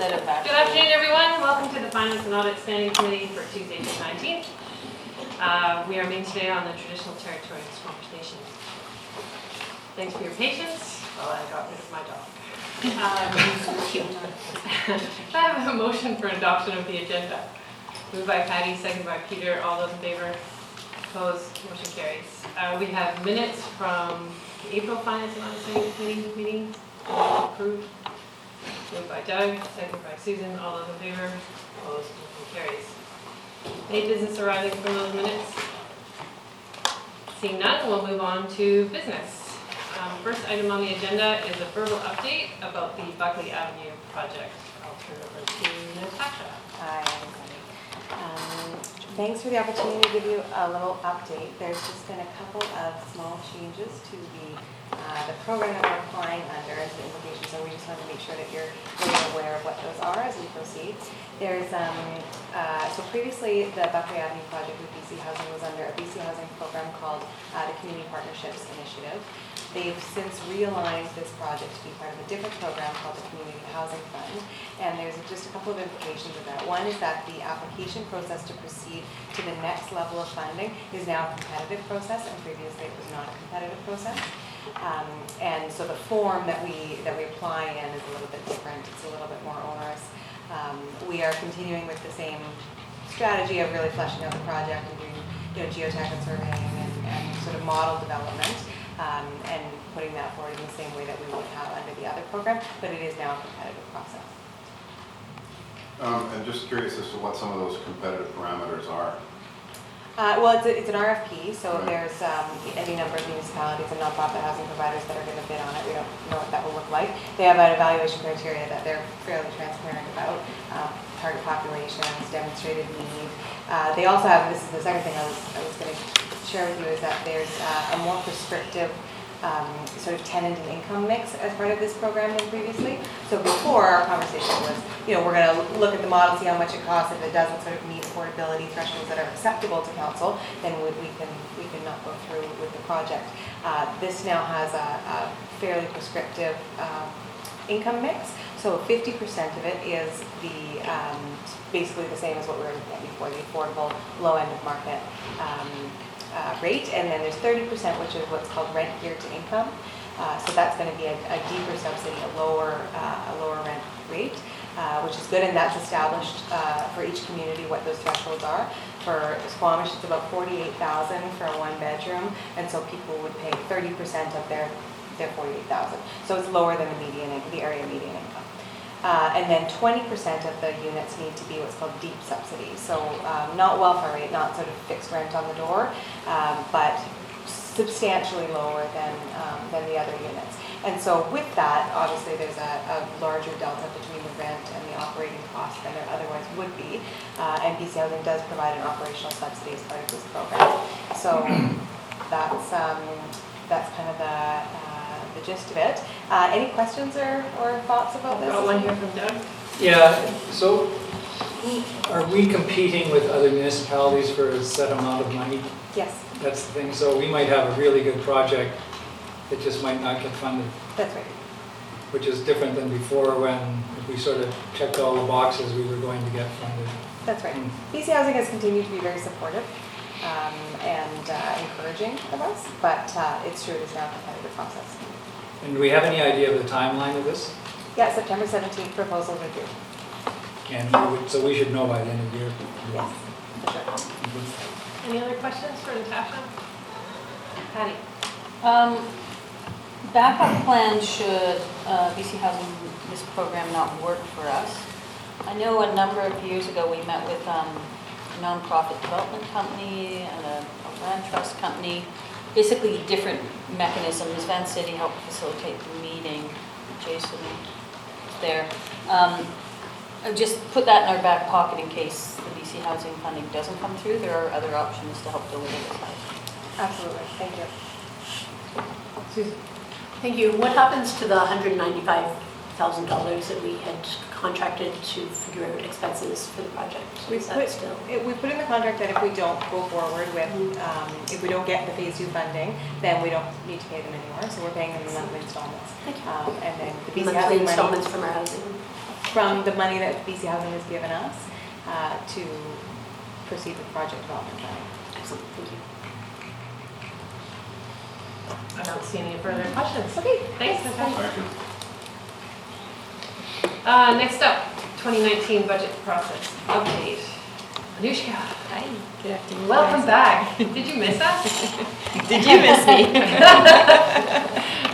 instead of back. Good afternoon, everyone. Welcome to the Finance and Audit Standing Committee for Tuesday, June 19th. We are meeting today on the traditional territory of the Squamish Nation. Thanks for your patience while I got rid of my dog. I have a motion for adoption of the agenda. Moved by Patty, seconded by Peter. All those in favor? Opposed? Motion carries. We have minutes from the April Finance and Audit Standing Committee meeting. Approved. Moved by Doug, seconded by Susan. All those in favor? Opposed? Motion carries. Any business arising from those minutes? Seeing none, we'll move on to business. First item on the agenda is a verbal update about the Buckley Avenue project. I'll turn it over to Natasha. Hi, everybody. Thanks for the opportunity to give you a little update. There's just been a couple of small changes to the program that we're applying under and the implications, so we just want to make sure that you're really aware of what those are as we proceed. There's so previously the Buckley Avenue project with BC Housing was under a BC Housing program called the Community Partnerships Initiative. They've since realigned this project to be part of a different program called the Community Housing Fund, and there's just a couple of implications of that. One is that the application process to proceed to the next level of funding is now a competitive process, and previously it was not a competitive process. And so the form that we apply in is a little bit different. It's a little bit more onerous. We are continuing with the same strategy of really fleshing out the project and doing geotech and surveying and sort of model development. And putting that forward in the same way that we would have under the other program, but it is now a competitive process. I'm just curious as to what some of those competitive parameters are. Well, it's an RFP, so right. There's any number of municipalities and nonprofit housing providers that are going to bid on it. We don't know what that will look like. They have an evaluation criteria that they're fairly transparent about, target populations, demonstrated need. They also have, this is the second thing I was going to share with you, is that there's a more prescriptive sort of tenant and income mix as part of this program than previously. So before, our conversation was, we're going to look at the model, see how much it costs. If it doesn't sort of meet affordability thresholds that are acceptable to council, then we can not go through with the project. This now has a fairly prescriptive income mix. So 50% of it is the basically the same as what we were looking at before, the affordable low end of market rate, and then there's 30%, which is what's called rent geared to income. So that's going to be a deeper subsidy, a lower rent rate, which is good, and that's established for each community what those thresholds are. For Squamish, it's about $48,000 for a one bedroom, and so people would pay 30% of their $48,000. So it's lower than the area median income. And then 20% of the units need to be what's called deep subsidy. So not welfare rate, not sort of fixed rent on the door, but substantially lower than the other units. And so with that, obviously there's a larger delta between the rent and the operating cost than there otherwise would be. And BC Housing does provide an operational subsidy as part of this program. So that's kind of the gist of it. Any questions or thoughts about this? Got one here from Doug. Yeah, so are we competing with other municipalities for a set amount of money? Yes. That's the thing. So we might have a really good project that just might not get funded. That's right. Which is different than before, when if we sort of checked all the boxes, we were going to get funded. That's right. BC Housing has continued to be very supportive and encouraging of us, but it's true, it is now a competitive process. And do we have any idea of the timeline of this? Yeah, September 17th, proposals are due. And so we should know by the end of the year. Yes, for sure. Any other questions for Natasha? Patty? Backup plan should BC Housing, this program not work for us. I know a number of years ago we met with a nonprofit development company and a land trust company. Basically different mechanisms. Van City helped facilitate the meeting. Jason was there. Just put that in our back pocket in case the BC Housing funding doesn't come through. There are other options to help deliver this housing. Absolutely. Thank you. Susan? Thank you. What happens to the $195,000 that we had contracted to figure out expenses for the project? We put in the contract that if we don't go forward with, if we don't get the phase 2 funding, then we don't need to pay them anymore. So we're paying them in monthly installments. And then the BC monthly Housing installments money, from our housing. from the money that BC Housing has given us to proceed with project development planning. Excellent, thank you. I don't see any further questions. Okay, Thanks, Natasha. Thank you. Next up, 2019 budget process update. Anushka, Hi, good afternoon. welcome guys. back. Did you miss us? Did you miss me?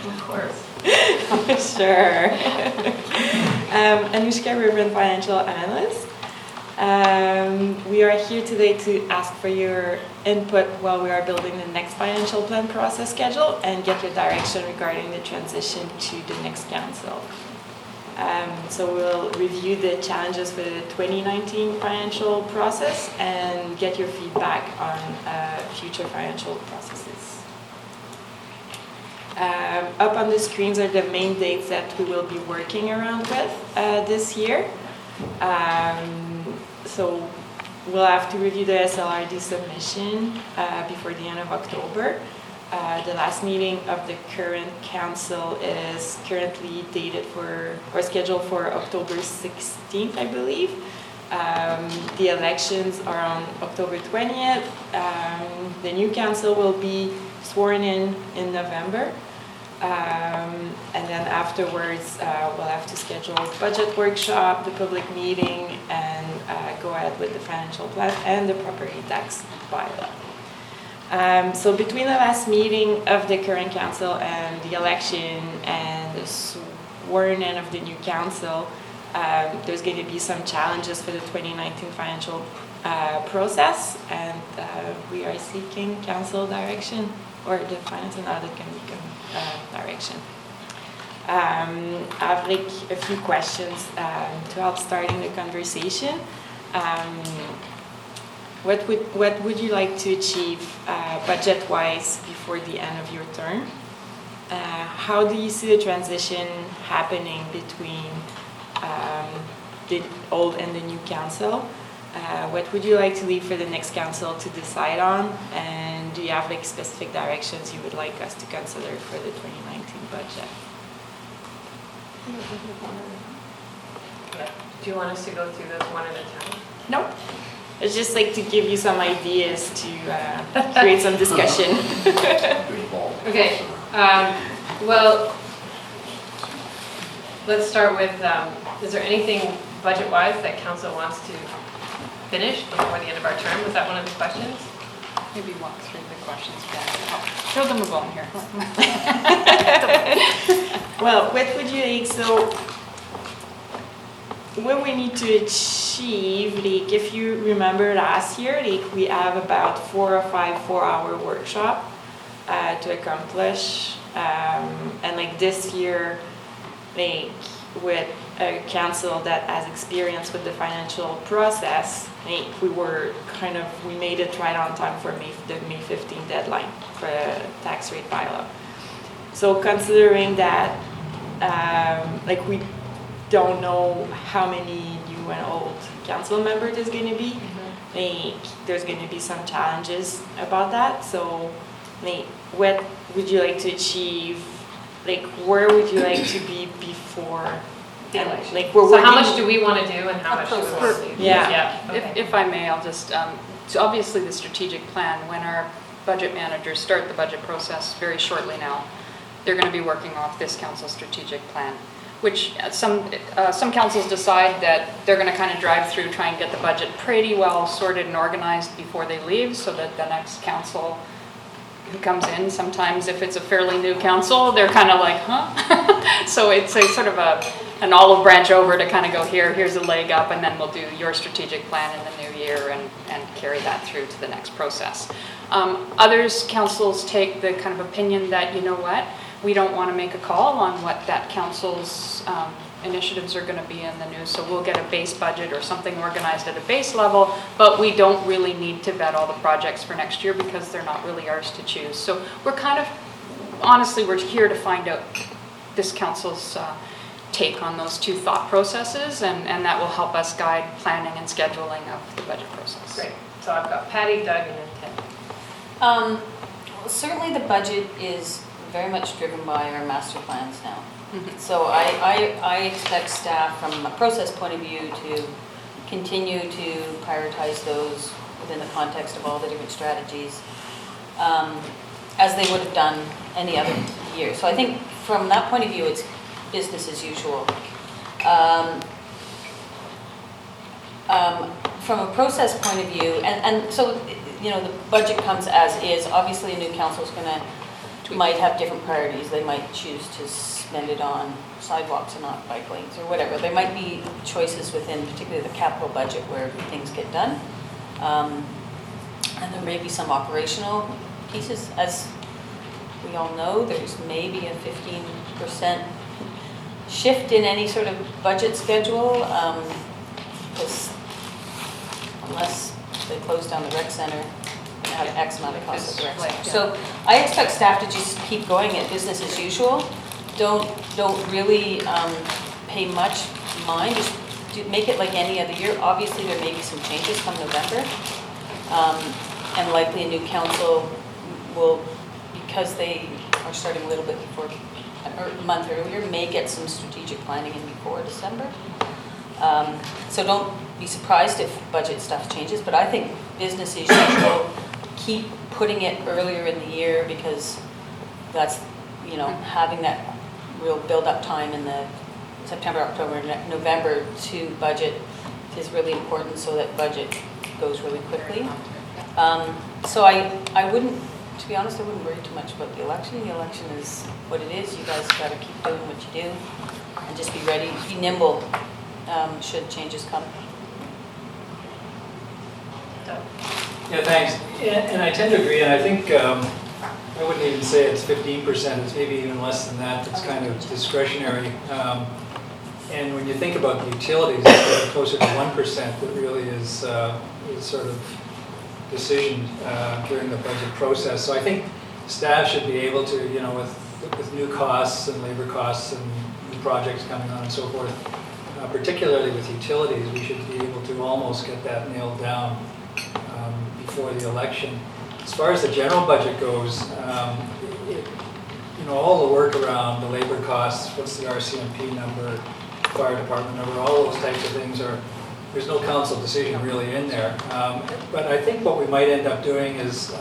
Of course. Sure. Anushka, Riverin Financial Analyst. We are here today to ask for your input while we are building the next financial plan process schedule and get your direction regarding the transition to the next council. So we'll review the challenges for the 2019 financial process and get your feedback on future financial processes. Up on the screens are the main dates that we will be working around with this year. So we'll have to review the SLRD submission before the end of October. The last meeting of the current council is currently dated for, or scheduled for October 16th, I believe. The elections are on October 20th. The new council will be sworn in November. And then afterwards, we'll have to schedule a budget workshop, the public meeting, and go ahead with the financial plan and the property tax bylaw. So between the last meeting of the current council and the election and the sworn in of the new council, there's going to be some challenges for the 2019 financial process, and we are seeking council direction, or the Finance and Audit Committee direction. I have like a few questions to help starting the conversation. What would you like to achieve budget-wise before the end of your term? How do you see the transition happening between the old and the new council? What would you like to leave for the next council to decide on? And do you have like specific directions you would like us to consider for the 2019 budget? Do you want us to go through those one at a time? Nope. It's just like to give you some ideas to create some discussion. Big ball. Okay, well, let's start with, is there anything budget-wise that council wants to finish before the end of our term? Was that one of the questions? Maybe walk through the questions again. Oh, throw them a bone here. Well, what would you like, so what we need to achieve, like if you remember last year, like we have about 4 or 5 4-hour workshop to accomplish, and like this year, like with a council that has experience with the financial process, like we made it right on time for the May 15th deadline for the tax rate bylaw. So considering that, like we don't know how many new and old council members there's going to be. Like, there's going to be some challenges about that. So, like, what would you like to achieve? Like, where would you like to be before The election. Like, we're So working. how much do we want to do and how much do we want to do? Yeah. Okay. If I may, I'll just, so obviously the strategic plan, when our budget managers start the budget process very shortly now, they're going to be working off this council strategic plan, which some councils decide that they're going to kind of drive through, try and get the budget pretty well sorted and organized before they leave, so that the next council who comes in, sometimes if it's a fairly new council, they're kind of like, huh? So it's a sort of an olive branch over to kind of go here's a leg up, and then we'll do your strategic plan in the new year and carry that through to the next process. Others councils take the kind of opinion that, you know what, we don't want to make a call on what that council's initiatives are going to be in the news, so we'll get a base budget or something organized at a base level, but we don't really need to vet all the projects for next year because they're not really ours to choose. So we're kind of, honestly, we're here to find out this council's take on those two thought processes, and that will help us guide planning and scheduling of the budget process. Great. So I've got Patty, Doug, and then Ted. Certainly the budget is very much driven by our master plans now. Mhm. So I expect staff, from a process point of view, to continue to prioritize those within the context of all the different strategies, as they would have done any other year. So I think from that point of view, it's business as usual. From a process point of view, and so, you know, the budget comes as is. Obviously, a new council's might have different priorities. They might choose to spend it on sidewalks and not bike lanes or whatever. There might be choices within particularly the capital budget where things get done. And there may be some operational pieces. As we all know, there's maybe a 15% shift in any sort of budget schedule, because unless they close down the rec center, they have X amount of costs at the rec center. So I expect staff to just keep going at business as usual. Don't really pay much mind. Just make it like any other year. Obviously, there may be some changes come November, and likely a new council will, because they are starting a little bit before, or a month earlier, may get some strategic planning in before December. So don't be surprised if budget stuff changes, but I think business as usual, keep putting it earlier in the year, because that's, you know, having that real build-up time in the September, October, November to budget is really important, so that budget goes really quickly. So I wouldn't, to be honest, I wouldn't worry too much about the election. The election is what it is. You guys got to keep doing what you do and just be ready, be nimble should changes come. Yeah, thanks. And I tend to agree, and I think, I wouldn't even say it's 15%, it's maybe even less than that. It's kind of discretionary. And when you think about the utilities, it's closer to 1% that really is sort of decision during the budget process. So I think staff should be able to, you know, with new costs and labor costs and new projects coming on and so forth, particularly with utilities, we should be able to almost get that nailed down before the election. As far as the general budget goes, you know, all the work around the labor costs, what's the RCMP number, fire department number, all those types of things there's no council decision really in there. But I think what we might end up doing is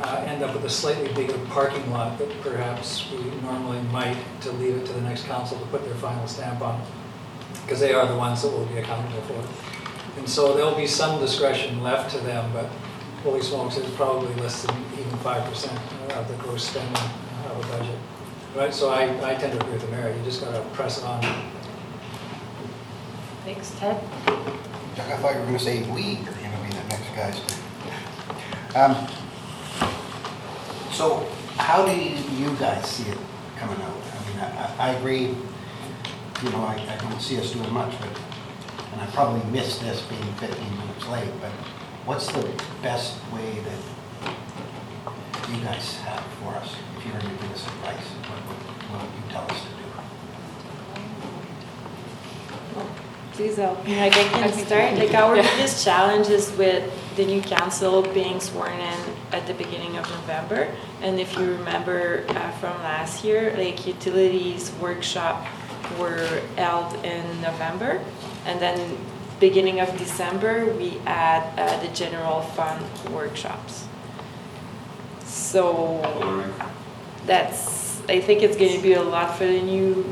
end up with a slightly bigger parking lot that perhaps we normally might, to leave it to the next council to put their final stamp on, because they are the ones that will be accountable for it. And so there'll be some discretion left to them, but holy smokes, it's probably less than even 5% of the gross spending of a budget. Right, so I tend to agree with the mayor. You just got to press it on. Thanks, Ted. I thought you were going to say we are going to be the next guys. So how do you guys see it coming out? I mean, I agree, you know, I don't see us doing much, but, and I probably missed this being 15 minutes late, but what's the best way that you guys have for us? If you were to give us advice, what would you tell us to do? Please help me. Like, I can start. Like, our biggest challenge is with the new council being sworn in at the beginning of November. And if you remember from last year, like, utilities workshop were held in November, and then beginning of December we had the general fund workshops. So that's, I think it's going to be a lot for the new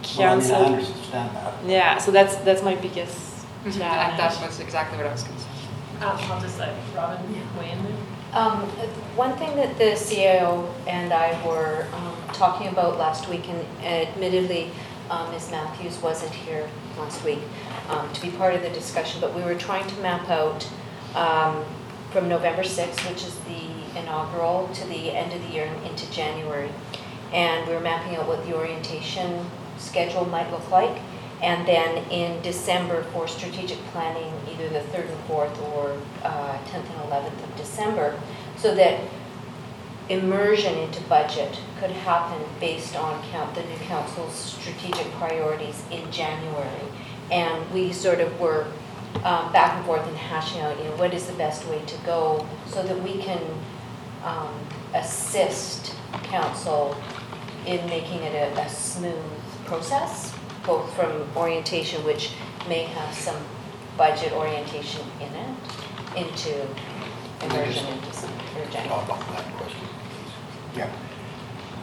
council. Well, I mean, I understand that. Yeah, so that's my biggest challenge. That was exactly what I was going to say. I'll just let Robin weigh in there. One thing that the CIO and I were talking about last week, and admittedly, Ms. Mathews wasn't here last week to be part of the discussion, but we were trying to map out from November 6th, which is the inaugural, to the end of the year into January. And we were mapping out what the orientation schedule might look like. And then in December for strategic planning, either the 3rd and 4th or 10th and 11th of December, so that immersion into budget could happen based on the new council's strategic priorities in January. And we sort of were back and forth and hashing out, you know, what is the best way to go so that we can assist council in making it a smooth process, both from orientation, which may have some budget orientation in it, into immersion into some urgent. Talk about that question, please. Yeah.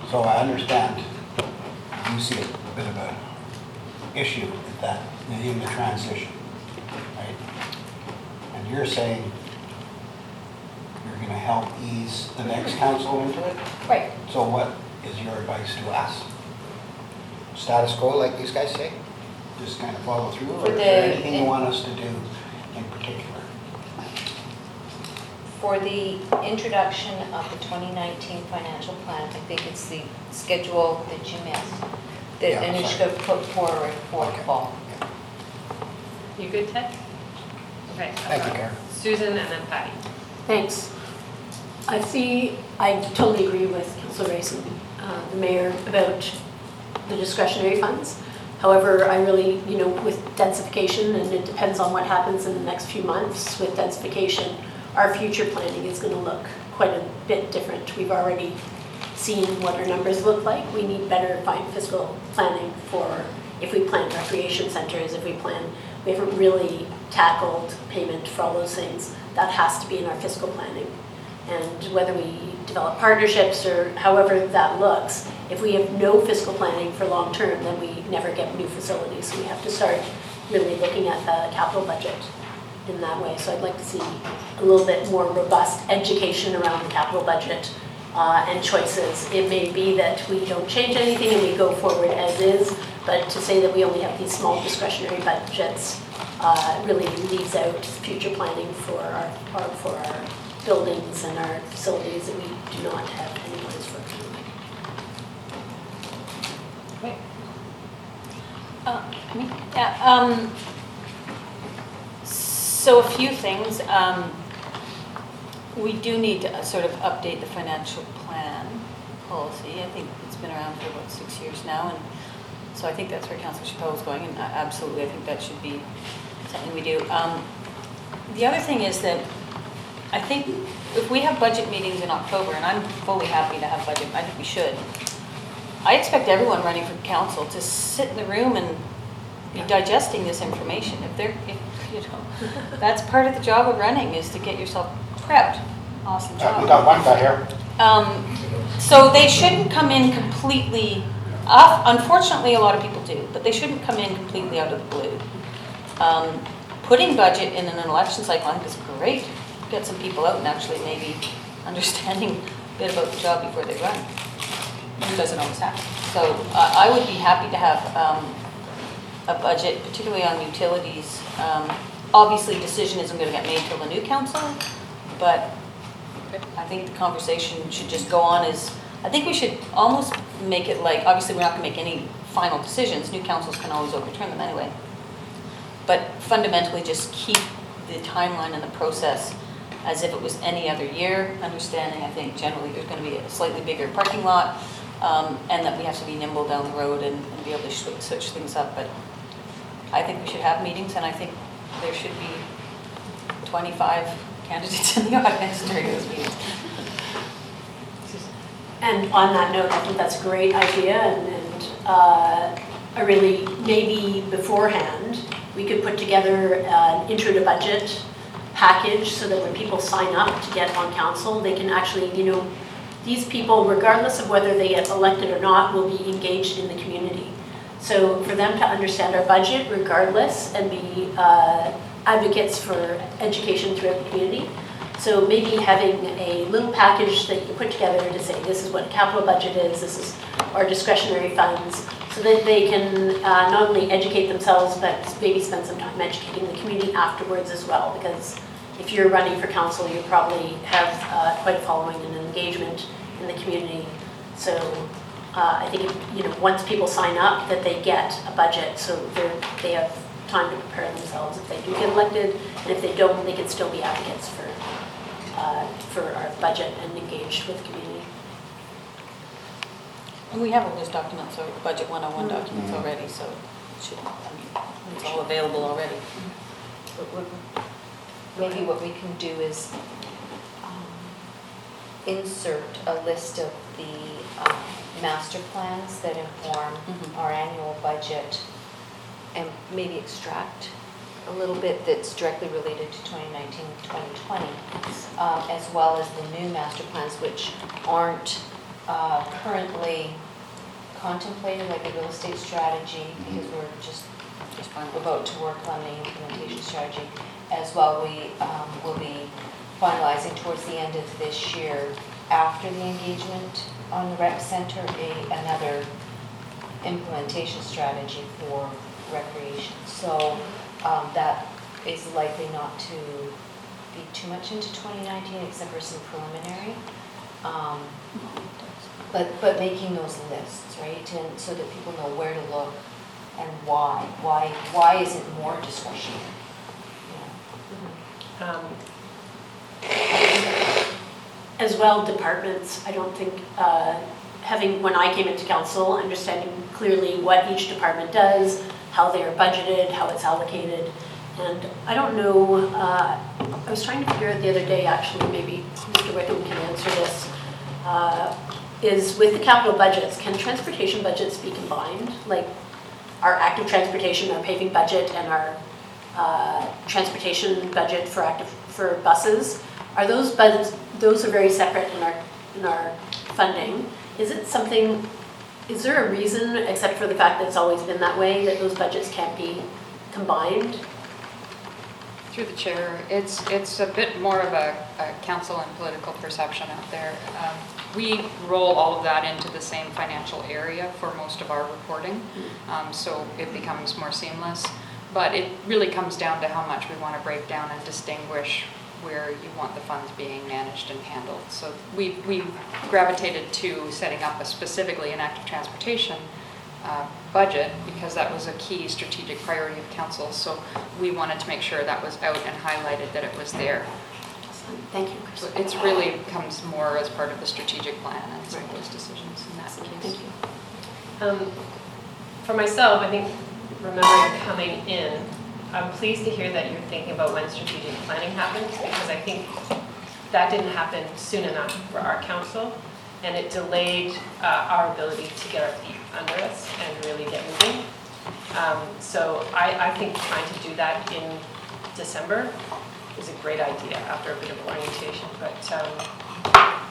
So I understand you see a bit of a issue with that in the transition, right? And you're saying you're going to help ease the next council into it? Right. So what is your advice to us? Status quo, like these guys say? Just kind of follow through? Or is there anything you want us to do in particular? For the introduction of the 2019 financial plan, I think it's the schedule that you missed, that Yeah, initiative put forward for Okay. fall. You good, Ted? Okay. Thank you, Karen. Susan and then Patty. Thanks. I totally agree with Councillor Rice and the mayor about the discretionary funds. However, I really, with densification, and it depends on what happens in the next few months with densification, our future planning is going to look quite a bit different. We've already seen what our numbers look like. We need better fiscal planning for if we plan recreation centers, we haven't really tackled payment for all those things. That has to be in our fiscal planning. And whether we develop partnerships or however that looks, if we have no fiscal planning for long term, then we never get new facilities. So we have to start really looking at the capital budget in that way. So I'd like to see a little bit more robust education around the capital budget and choices. It may be that we don't change anything and we go forward as is, but to say that we only have these small discretionary budgets really leaves out future planning for our buildings and our facilities that we do not have any place for currently. So a few things. We do need to sort of update the financial plan policy. I think it's been around for about 6 years now, and so I think that's where Councillor C.F.O is going, and absolutely I think that should be something we do. The other thing is that I think if we have budget meetings in October, and I'm fully happy to have budget, I think we should, I expect everyone running for council to sit in the room and be digesting this information. That's part of the job of running, is to get yourself prepped. Awesome job. We got one guy here. So they shouldn't come in completely, unfortunately a lot of people do, but they shouldn't come in completely out of the blue. Putting budget in an election cycle, I think is great. Get some people out and actually maybe understanding a bit about the job before they run. It doesn't always happen. So I would be happy to have a budget, particularly on utilities. Obviously, decision isn't going to get made till the new council, but I think the conversation should just go on as, I think we should almost make it like, obviously we're not going to make any final decisions. New councils can always overturn them anyway. But fundamentally just keep the timeline and the process as if it was any other year, understanding, I think, generally there's going to be a slightly bigger parking lot, and that we have to be nimble down the road and be able to switch things up. But I think we should have meetings, and I think there should be 25 candidates in the audience during those meetings. And on that note, I think that's a great idea, and I really, maybe beforehand, we could put together an intro to budget package so that when people sign up to get on council, they can actually, these people, regardless of whether they get elected or not, will be engaged in the community. So for them to understand our budget regardless and be advocates for education throughout the community. So maybe having a little package that you put together to say, this is what a capital budget is, this is our discretionary funds, so that they can not only educate themselves, but maybe spend some time educating the community afterwards as well. Because if you're running for council, you probably have quite a following and an engagement in the community. So I think once people sign up, that they get a budget, so they have time to prepare themselves if they do get elected, and if they don't, they can still be advocates for our budget and engaged with the community. And we have all those documents, or Budget 101 documents already, so it's all available already. Maybe what we can do is insert a list of the master plans that inform our annual budget and maybe extract a little bit that's directly related to 2019, 2020, as well as the new master plans which aren't currently contemplated, like the real estate strategy, because we're just about to work on the implementation strategy. As well, we will be finalizing towards the end of this year, after the engagement on the rec center, another implementation strategy for recreation. So that is likely not to be too much into 2019, except for some preliminary. But making those lists, right, and so that people know where to look and why. Why isn't more discretionary? As well, departments, I don't think, when I came into council, understanding clearly what each department does, how they are budgeted, how it's allocated. And I don't know, I was trying to figure out the other day, actually, maybe Mr. Wickham can answer this, is with the capital budgets, can transportation budgets be combined? Like our active transportation, our paving budget, and our transportation budget for buses, are those budgets? Those are very separate in our funding. Is there a reason, except for the fact that it's always been that way, that those budgets can't be combined? Through the chair, it's a bit more of a council and political perception out there. We roll all of that into the same financial area for most of our reporting, so it becomes more seamless. But it really comes down to how much we want to break down and distinguish where you want the funds being managed and handled. So we gravitated to setting up specifically an active transportation budget because that was a key strategic priority of council. So we wanted to make sure that was out and highlighted that it was there. Thank you, So it's really comes more as part of the strategic plan and some of those decisions in that case. Thank you. For myself, I think remembering coming in, I'm pleased to hear that you're thinking about when strategic planning happens, because I think that didn't happen soon enough for our council, and it delayed our ability to get our feet under us and really get moving. So I think trying to do that in December is a great idea after a bit of orientation. But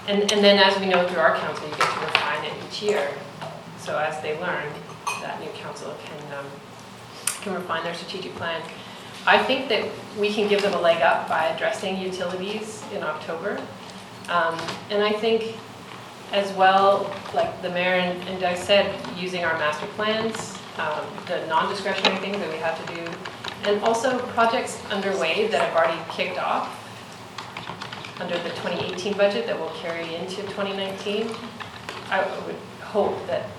and then as we know through our council, you get to refine it each year. So as they learn, that new council can refine their strategic plan. I think that we can give them a leg up by addressing utilities in October. And I think as well, like the mayor and Doug said, using our master plans, the non-discretionary things that we have to do, and also projects underway that have already kicked off under the 2018 budget that will carry into 2019. I would hope that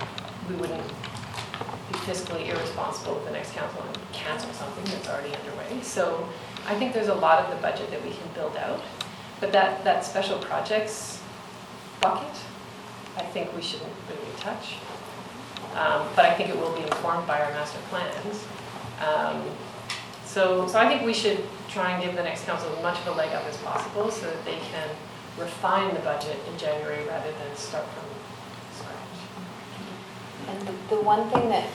we wouldn't be fiscally irresponsible with the next council and cancel something that's already underway. So I think there's a lot of the budget that we can build out, but that special projects bucket, I think we shouldn't really touch. But I think it will be informed by our master plans. So I think we should try and give the next council as much of a leg up as possible so that they can refine the budget in January rather than start from scratch. And the one thing that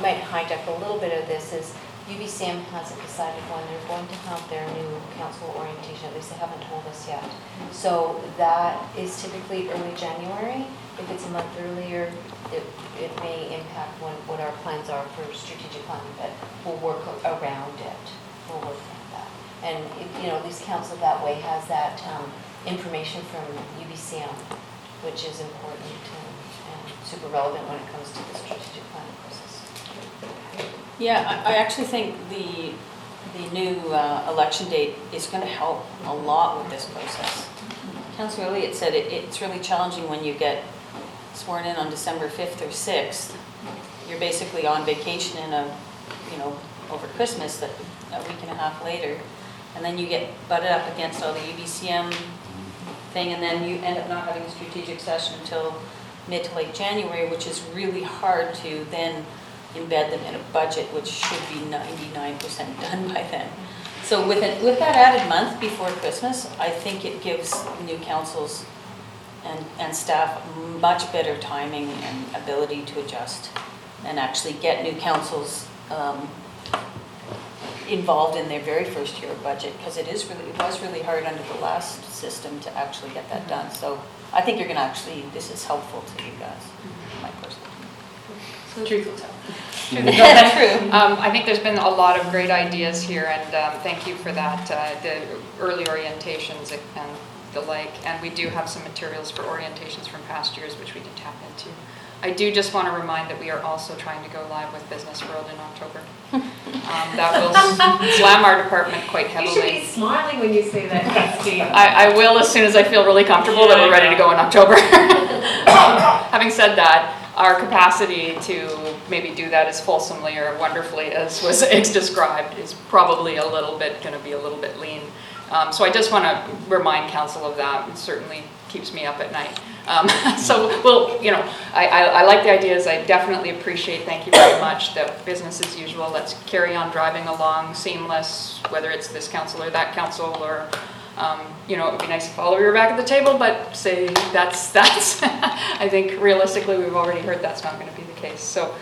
might hijack a little bit of this is UBCM hasn't decided when they're going to have their new council orientation, at least they haven't told us yet. So that is typically early January. If it's a month earlier, it may impact what our plans are for strategic planning, but we'll work around it. We'll work around that. And at least council that way has that information from UBCM, which is important and super relevant when it comes to the strategic planning process. Yeah, I actually think the new election date is going to help a lot with this process. Councillor Elliott said it's really challenging when you get sworn in on December 5th or 6th. You're basically on vacation over Christmas, a week and a half later, and then you get butted up against all the UBCM thing, and then you end up not having a strategic session until mid to late January, which is really hard to then embed them in a budget, which should be 99% done by then. So with that added month before Christmas, I think it gives new councils and staff much better timing and ability to adjust and actually get new councils involved in their very first year of budget, because it was really hard under the last system to actually get that done. So I think you're going to this is helpful to you guys, my personal opinion. Truth will tell. True. I think there's been a lot of great ideas here, and thank you for that, the early orientations and the like. And we do have some materials for orientations from past years, which we can tap into. I do just want to remind that we are also trying to go live with Business World in October. That will slam our department quite You heavily. should be smiling when you say that, Christine. I will as soon as I feel really comfortable that we're ready to go in October. Having said that, our capacity to maybe do that as fulsomely or wonderfully as was described is probably going to be a little bit lean. So I just want to remind council of that. It certainly keeps me up at night. So I like the ideas. I definitely appreciate, thank you very much, that business as usual. Let's carry on driving along seamless, whether it's this council or that council, or it would be nice if all of you were back at the table, but say that's I think realistically we've already heard that's not going to be the case. So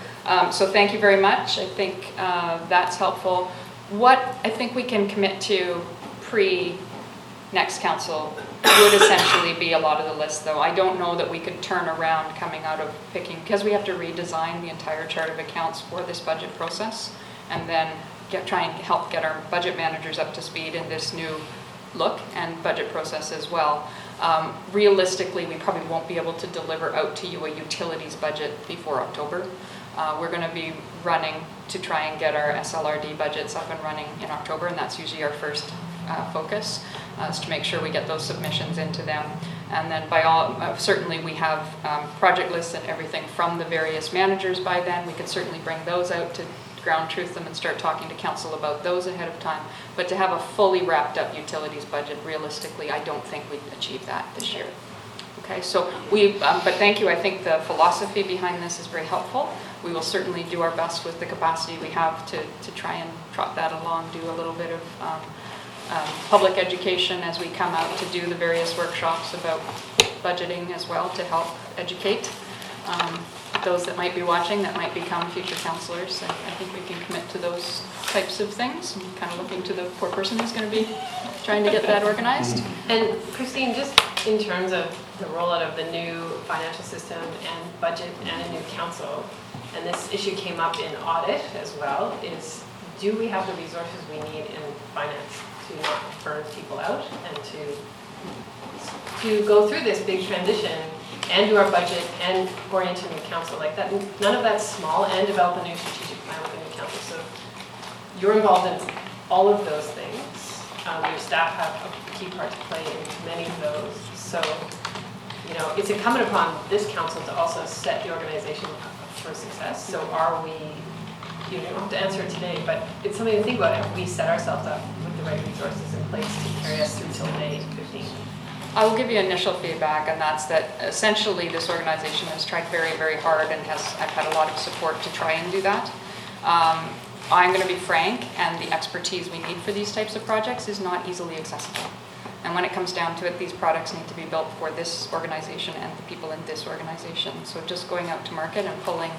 thank you very much. I think that's helpful. What I think we can commit to pre-next council would essentially be a lot of the list, though. I don't know that we could turn around coming out of picking, because we have to redesign the entire chart of accounts for this budget process, and then try and help get our budget managers up to speed in this new look and budget process as well. Realistically, we probably won't be able to deliver out to you a utilities budget before October. We're going to be running to try and get our SLRD budgets up and running in October, and that's usually our first focus, is to make sure we get those submissions into them. And then certainly we have project lists and everything from the various managers by then. We could certainly bring those out to ground truth them and start talking to council about those ahead of time. But to have a fully wrapped up utilities budget, realistically, I don't think we'd achieve that this year. Okay, so but thank you. I think the philosophy behind this is very helpful. We will certainly do our best with the capacity we have to try and trot that along, do a little bit of public education as we come out to do the various workshops about budgeting as well, to help educate those that might be watching, that might become future councillors. I think we can commit to those types of things. I'm kind of looking to the poor person who's going to be trying to get that organized. And Christine, just in terms of the rollout of the new financial system and budget and a new council, and this issue came up in audit as well, is do we have the resources we need in finance to not burn people out and to go through this big transition and do our budget and orient a new council like that? None of that's small, and develop a new strategic plan with a new council. So you're involved in all of those things. Your staff have a key part to play in many of those. So, it's incumbent upon this council to also set the organization up for success. So are we, you don't have to answer it today, but it's something to think about. Have we set ourselves up with the right resources in place to carry us through till May 15th? I will give you initial feedback, and that's that essentially this organization has tried very, very hard, and I've had a lot of support to try and do that. I'm going to be frank, and the expertise we need for these types of projects is not easily accessible. And when it comes down to it, these products need to be built for this organization and the people in this organization. So just going out to market and pulling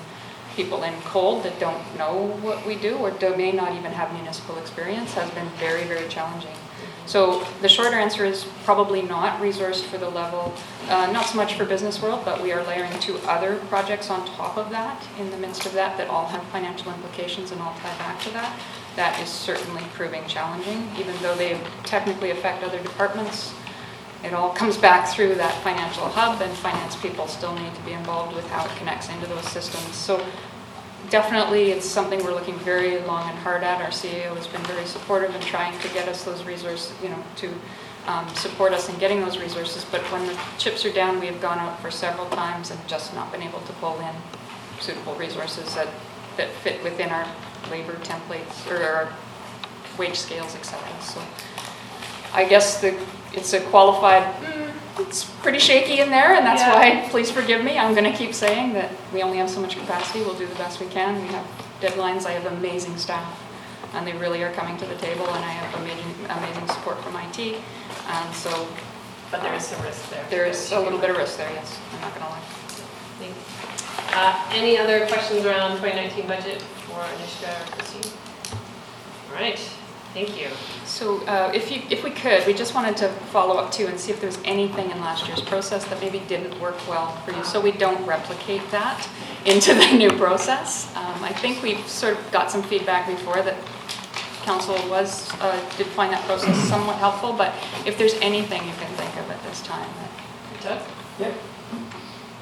people in cold that don't know what we do or may not even have municipal experience has been very, very challenging. So the short answer is probably not resourced for the level, not so much for Business World, but we are layering 2 other projects on top of that, in the midst of that all have financial implications and all tie back to that. That is certainly proving challenging, even though they technically affect other departments. It all comes back through that financial hub, and finance people still need to be involved with how it connects into those systems. So definitely it's something we're looking very long and hard at. Our CAO has been very supportive in trying to get us those resources, to support us in getting those resources. But when the chips are down, we have gone out for several times and just not been able to pull in suitable resources that fit within our labor templates or our wage scales, etc. So I guess it's a qualified, it's pretty shaky in there, and that's why, please forgive me, I'm going to keep saying that we only have so much capacity. We'll do the best we can. We have deadlines. I have amazing staff. and they really are coming to the table, and I have amazing support from IT. And so But there is some risk there. there is a little bit of risk there, yes, I'm not gonna lie. Thank you. Any other questions around 2019 budget for Anishka or Christine? All right, thank you. So if we could, we just wanted to follow up too and see if there's anything in last year's process that maybe didn't work well for you, so we don't replicate that into the new process. I think we've sort of got some feedback before that council did find that process somewhat helpful, but if there's anything you can think of at this time. Doug? Yeah.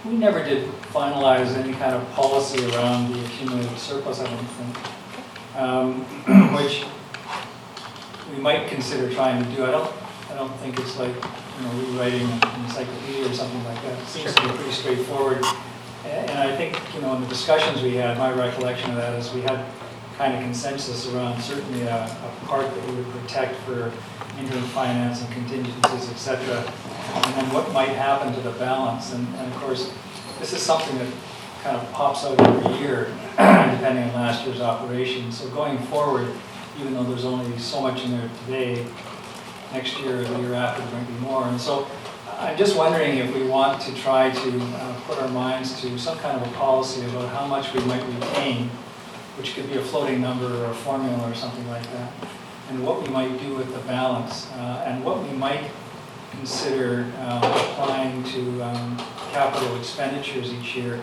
We never did finalize any kind of policy around the accumulated surplus, I don't think, which we might consider trying to do. I don't think it's like, rewriting an encyclopedia or something like that. It seems to be pretty straightforward. And I think, in the discussions we had, my recollection of that is we had kind of consensus around certainly a part that we would protect for interim finance and contingencies, et cetera, and then what might happen to the balance. And of course, this is something that kind of pops out every year, depending on last year's operation. So going forward, even though there's only so much in there today, next year or the year after there might be more. And so I'm just wondering if we want to try to put our minds to some kind of a policy about how much we might retain, which could be a floating number or a formula or something like that, and what we might do with the balance, and what we might consider applying to capital expenditures each year,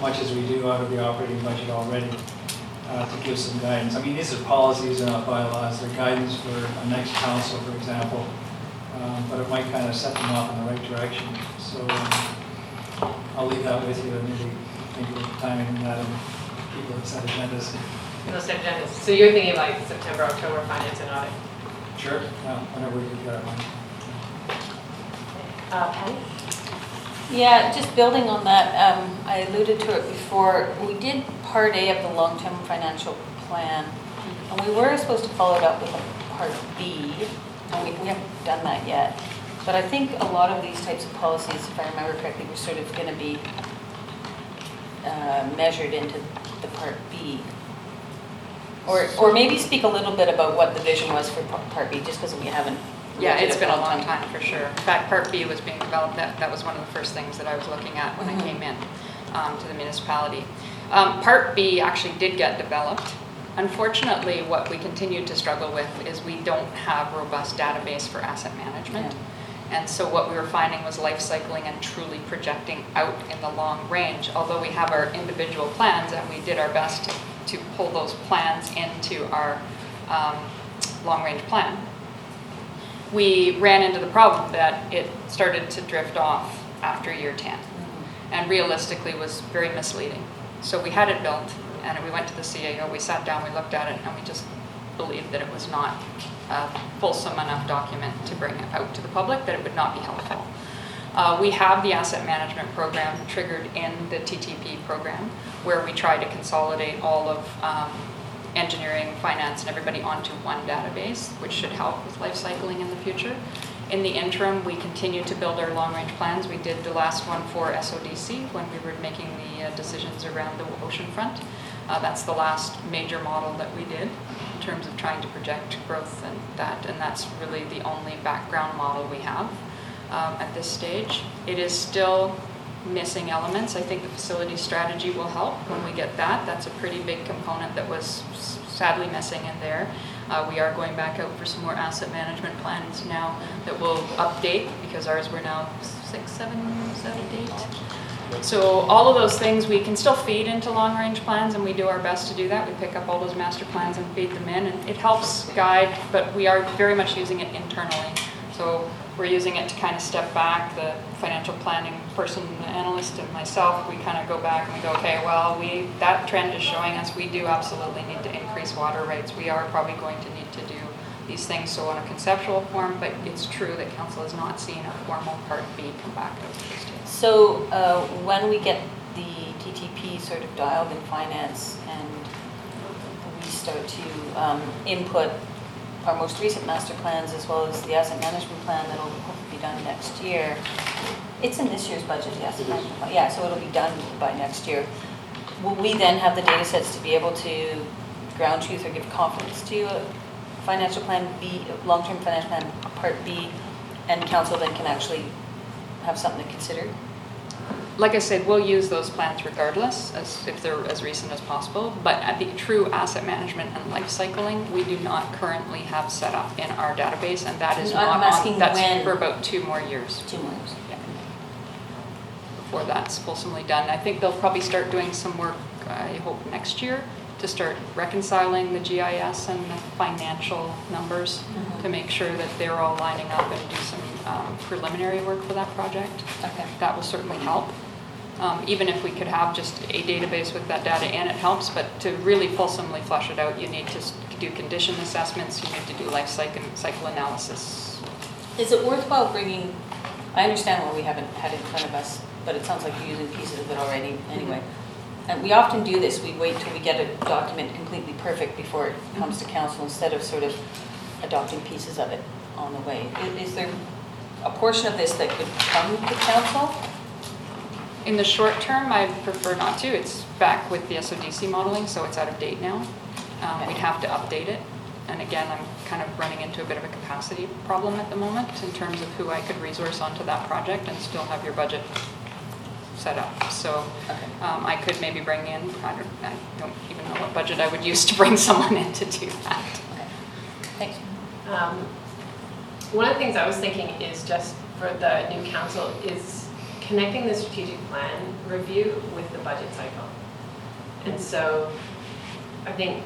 much as we do out of the operating budget already, to give some guidance. I mean, these are policies and not bylaws, they're guidance for a next council, for example, but it might kind of set them off in the right direction. So I'll leave that with you and maybe think of timing that and people that set agendas. No set agendas. So you're thinking like September, October finance and audit? Sure, yeah, whenever we get our money. Patty? Yeah, just building on that, I alluded to it before. We did Part A of the long-term financial plan, and we were supposed to follow it up with a Part B, and we haven't done that yet. But I think a lot of these types of policies, if I remember correctly, were sort of going to be measured into the Part B. Or maybe speak a little bit about what the vision was for Part B, just because we haven't. Yeah, it's been a long time for sure. In fact, Part B was being developed. That was one of the first things that I was looking at when I came in to the municipality. Part B actually did get developed. Unfortunately, what we continued to struggle with is we don't have robust database for asset management. Yeah. And so what we were finding was life cycling and truly projecting out in the long range. Although we have our individual plans and we did our best to pull those plans into our long range plan, we ran into the problem that it started to drift off after year 10 and realistically was very misleading. So we had it built and we went to the CAO, we sat down, we looked at it, and we just believed that it was not a fulsome enough document to bring it out to the public, that it would not be helpful. We have the asset management program triggered in the TTP program where we try to consolidate all of engineering, finance, and everybody onto one database, which should help with life cycling in the future. In the interim, we continue to build our long-range plans. We did the last one for SODC when we were making the decisions around the ocean front. That's the last major model that we did in terms of trying to project growth and that's really the only background model we have at this stage. It is still missing elements. I think the facility strategy will help when we get that. That's a pretty big component that was sadly missing in there. We are going back out for some more asset management plans now that will update because ours were now 6, 7, 8. So all of those things we can still feed into long range plans and we do our best to do that. We pick up all those master plans and feed them in and it helps guide, but we are very much using it internally. So we're using it to kind of step back, the financial planning person, the analyst, and myself, we kind of go back and we go, okay, well, that trend is showing us we do absolutely need to increase water rates. We are probably going to need to do these things so on a conceptual form, but it's true that council has not seen a formal Part B come back out of this stage. So when we get the TTP sort of dialed in finance and we start to input our most recent master plans as well as the asset management plan that will hopefully be done next year. It's in this year's budget, the asset management plan. Yeah, so it'll be done by next year. Will we then have the data sets to be able to ground truth or give confidence to a financial plan B, long-term financial plan part B, and council then can actually have something to consider? Like I said, we'll use those plans regardless, if they're as recent as possible, but at the true asset management and life cycling, we do not currently have set up in our database, and that is I'm not asking on, that's when. for about 2 more years. 2 months. Yeah. Before that's fulsomely done. I think they'll probably start doing some work, I hope, next year to start reconciling the GIS and the financial numbers to make sure that they're all lining up and do some preliminary work for that project. Okay. That will certainly help. Even if we could have just a database with that data in, it helps, but to really fulsomely flush it out, you need to do condition assessments, you need to do life cycle analysis. Is it worthwhile bringing, I understand what we haven't had in front of us, but it sounds like you're using pieces of it already anyway. And we often do this, we wait till we get a document completely perfect before it comes to council instead of sort of adopting pieces of it on the way. Is there a portion of this that could come to council? In the short term, I prefer not to. It's back with the SODC modeling, so it's out of date now. We'd have to update it. And again, I'm kind of running into a bit of a capacity problem at the moment in terms of who I could resource onto that project and still have your budget set up. So I could maybe bring in, I don't even know what budget I would use to bring someone in to do that. Okay. Thanks. One of the things I was thinking is just for the new council is connecting the strategic plan review with the budget cycle. And so I think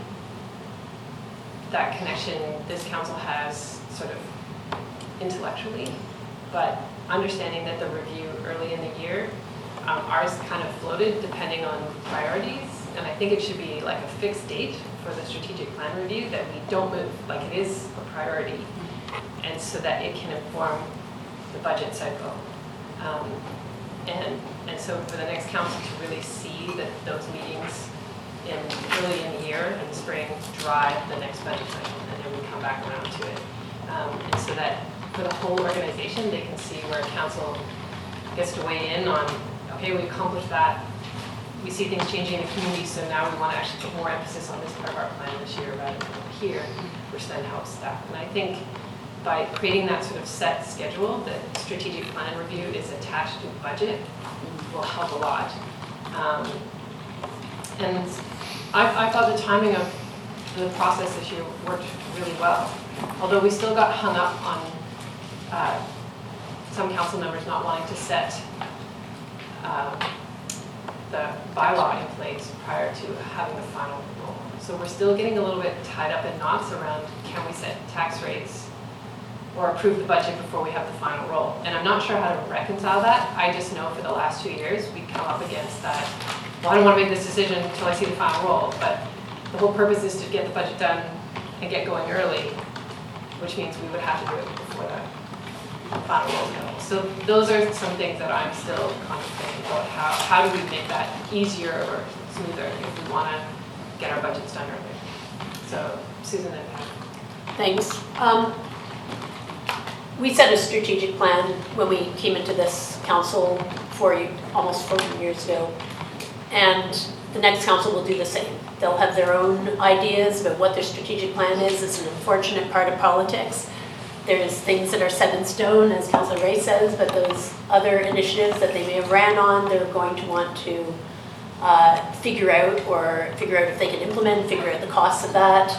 that connection this council has sort of intellectually, but understanding that the review early in the year, ours kind of floated depending on priorities. And I think it should be like a fixed date for the strategic plan review that we don't move, like it is a priority. And so that it can inform the budget cycle. And so for the next council to really see that those meetings early in the year and spring drive the next budget cycle, and then we come back around to it. And so that for the whole organization, they can see where council gets to weigh in on, okay, we accomplished that. We see things changing in the community, so now we want to actually put more emphasis on this part of our plan this year rather than over here, which then helps that. And I think by creating that sort of set schedule, that strategic plan review is attached to budget will help a lot. And I thought the timing of the process this year worked really well. Although we still got hung up on some council members not wanting to set the bylaw in place prior to having the final rule. So we're still getting a little bit tied up in knots around can we set tax rates or approve the budget before we have the final roll. And I'm not sure how to reconcile that. I just know for the last 2 years, we come up against that. Well, I don't want to make this decision until I see the final roll, but the whole purpose is to get the budget done and get going early, which means we would have to do it before the final roll goes. So those are some things that I'm still contemplating about how do we make that easier or smoother if we want to get our budgets done early. So Susan and Pat. Thanks. We set a strategic plan when we came into this council almost 14 years ago. And the next council will do the same. They'll have their own ideas about what their strategic plan is. It's an unfortunate part of politics. There's things that are set in stone, as Councillor Ray says, but those other initiatives that they may have ran on, they're going to want to figure out if they can implement, figure out the costs of that.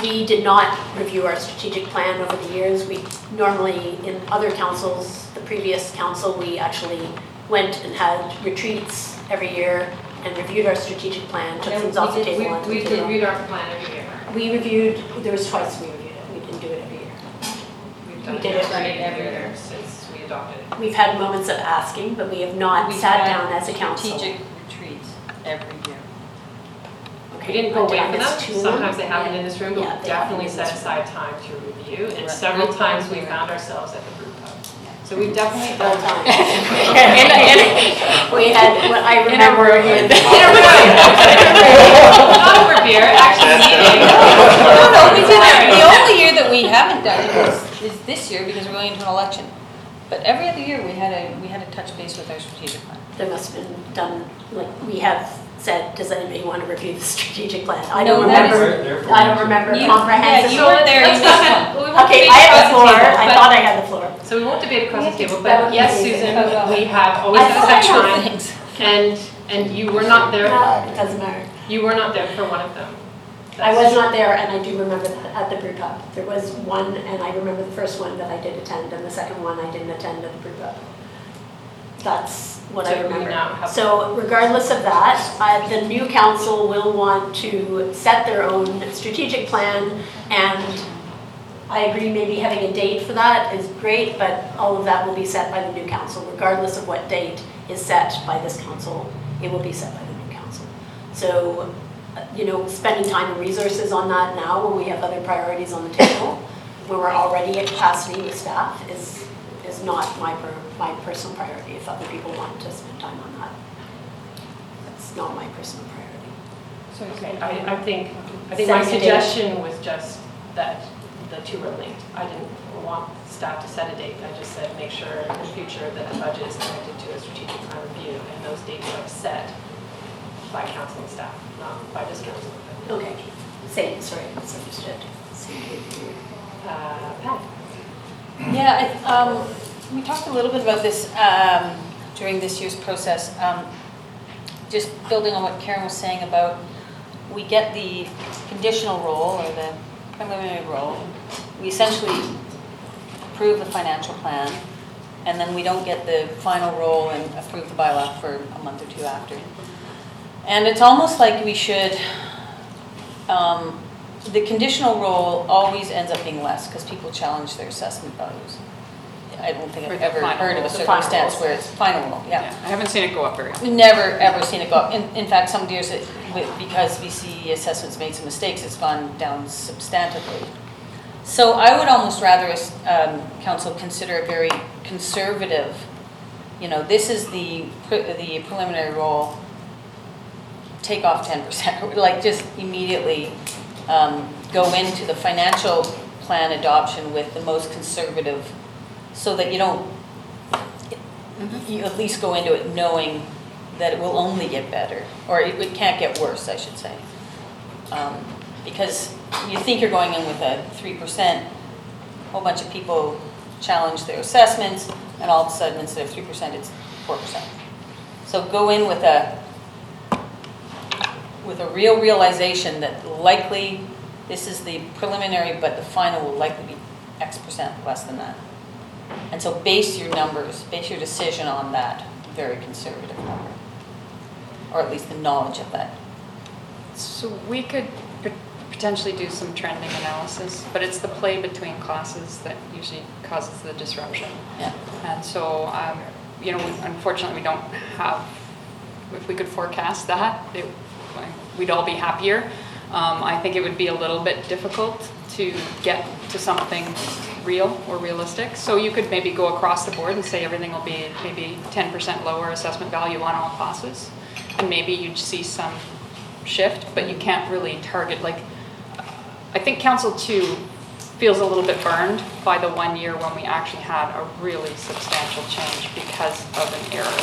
We did not review our strategic plan over the years. We normally, in other councils, the previous council, we actually went and had retreats every year and reviewed our strategic plan, took things off the table. We reviewed our plan every year. We reviewed, there was twice we reviewed it. We didn't do it every year. We've done We did it every year since we adopted it. We've had moments of asking, but we have not We've sat had down as a council. Strategic retreats every year. We didn't go away Did I from miss them. 2 of them? Sometimes they happen in this room, but Yeah, we they happen definitely in set this aside time to review. And Right. several Brew times pubs, we yeah. found ourselves at the brew pub. So we've definitely All done time. We had, what I remember in. not over beer, actually eating. No, we do that. The only year that we haven't done it is this year because we're going into an election. But every other year we had a touch base with our strategic plan. There must have been done, like, we have said, does anybody want to review the strategic plan? I No, don't that is- remember, I don't remember You- comprehensive. yeah, you were there. Let's You missed not- we won't Okay, debate I have across the floor, table, I but- thought I had the floor. So we won't debate across the table, that but would yes, be Susan, amazing. we have always I had thought I a had time, things. and you were not there, No, it doesn't matter. you were not there for one of them. I was not there, and I do remember that at the brew pub. There was one, and I remember the first one that I did attend, and the second one I didn't attend at the brew pub. That's what So I you remember. now have- So regardless of that, the new council will want to set their own strategic plan, and I agree maybe having a date for that is great, but all of that will be set by the new council. Regardless of what date is set by this council, it will be set by the new council. So, spending time and resources on that now when we have other priorities on the table, when we're already at capacity with staff, is not my personal priority. If other people want to spend time on that, that's not my personal priority. Okay, I think my Setting a date. suggestion was just that the two are linked. I didn't want staff to set a date, I just said make sure in the future that the budget is connected to a strategic plan review, and those dates are set by council and staff, not by this council. Okay, sorry, misunderstood. Pat? Yeah, we talked a little bit about this during this year's process. Just building on what Karen was saying about, we get the conditional role or the preliminary role. We essentially approve the financial plan, and then we don't get the final role and approve the bylaw for a month or two after. And it's almost like we should, the conditional role always ends up being less because people challenge their assessment values. I don't think For I've the ever final heard of a role. The final circumstance role. where it's final role, yeah. I haven't seen it go up very often. Never, ever seen it go up. In fact, some years, because BC assessments made some mistakes, it's gone down substantively. So I would almost rather council consider a very conservative, this is the preliminary role, take off 10%, like just immediately go into the financial plan adoption with the most conservative, so that you don't, you at least go into it knowing that it will only get better, or it can't get worse, I should say. Because you think you're going in with a 3%, a whole bunch of people challenge their assessments, and all of a sudden, instead of 3%, it's 4%. So go in with a real realization that likely this is the preliminary, but the final will likely be X% less than that. And so base your numbers, base your decision on that very conservative number, or at least the knowledge of that. So we could potentially do some trending analysis, but it's the play between classes that usually causes the disruption. Yeah. And so, unfortunately, we don't have, if we could forecast that, we'd all be happier. I think it would be a little bit difficult to get to something real or realistic. So you could maybe go across the board and say everything will be maybe 10% lower assessment value on all classes. And maybe you'd see some shift, but you can't really target, I think Council 2 feels a little bit burned by the 1 year when we actually had a really substantial change because of an error.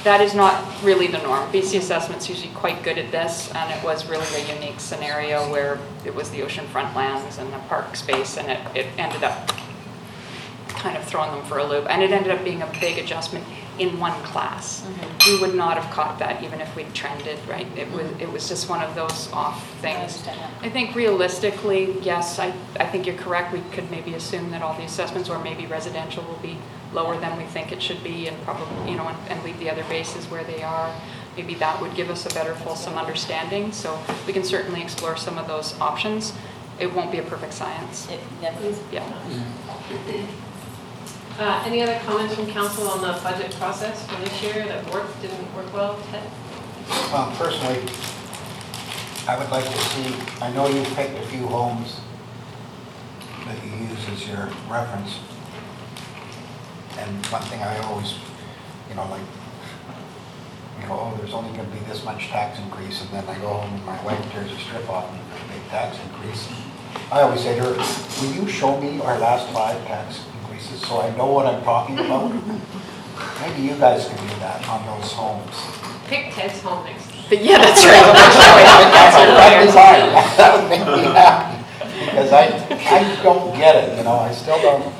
That is not really the norm. BC Assessment's usually quite good at this, and it was really a unique scenario where it was the oceanfront lands and the park space, and it ended up kind of throwing them for a loop. And it ended up being a big adjustment in one class. Mm-hmm. We would not have caught that even if we'd trended, right? It was just one of those off I things. understand that. I think realistically, yes, I think you're correct. We could maybe assume that all the assessments, or maybe residential, will be lower than we think it should be, and probably, and leave the other bases where they are. Maybe that would give us a better fulsome understanding. So we can certainly explore some of those options. It won't be a perfect science. It never is. Yeah. Any other comments from council on the budget process for this year that didn't work well, Ted? Personally, I would like to see, I know you picked a few homes that you use as your reference. And one thing I always, there's only going to be this much tax increase, and then I go home and my wife tears a strip off and there's a big tax increase. I always say to her, will you show me our last 5 tax increases so I know what I'm talking about? Maybe you guys can do that on those homes. Pick Ted's home next But yeah, that's right. That'd be fine. That would make me happy, because I don't get it, you know, I still don't.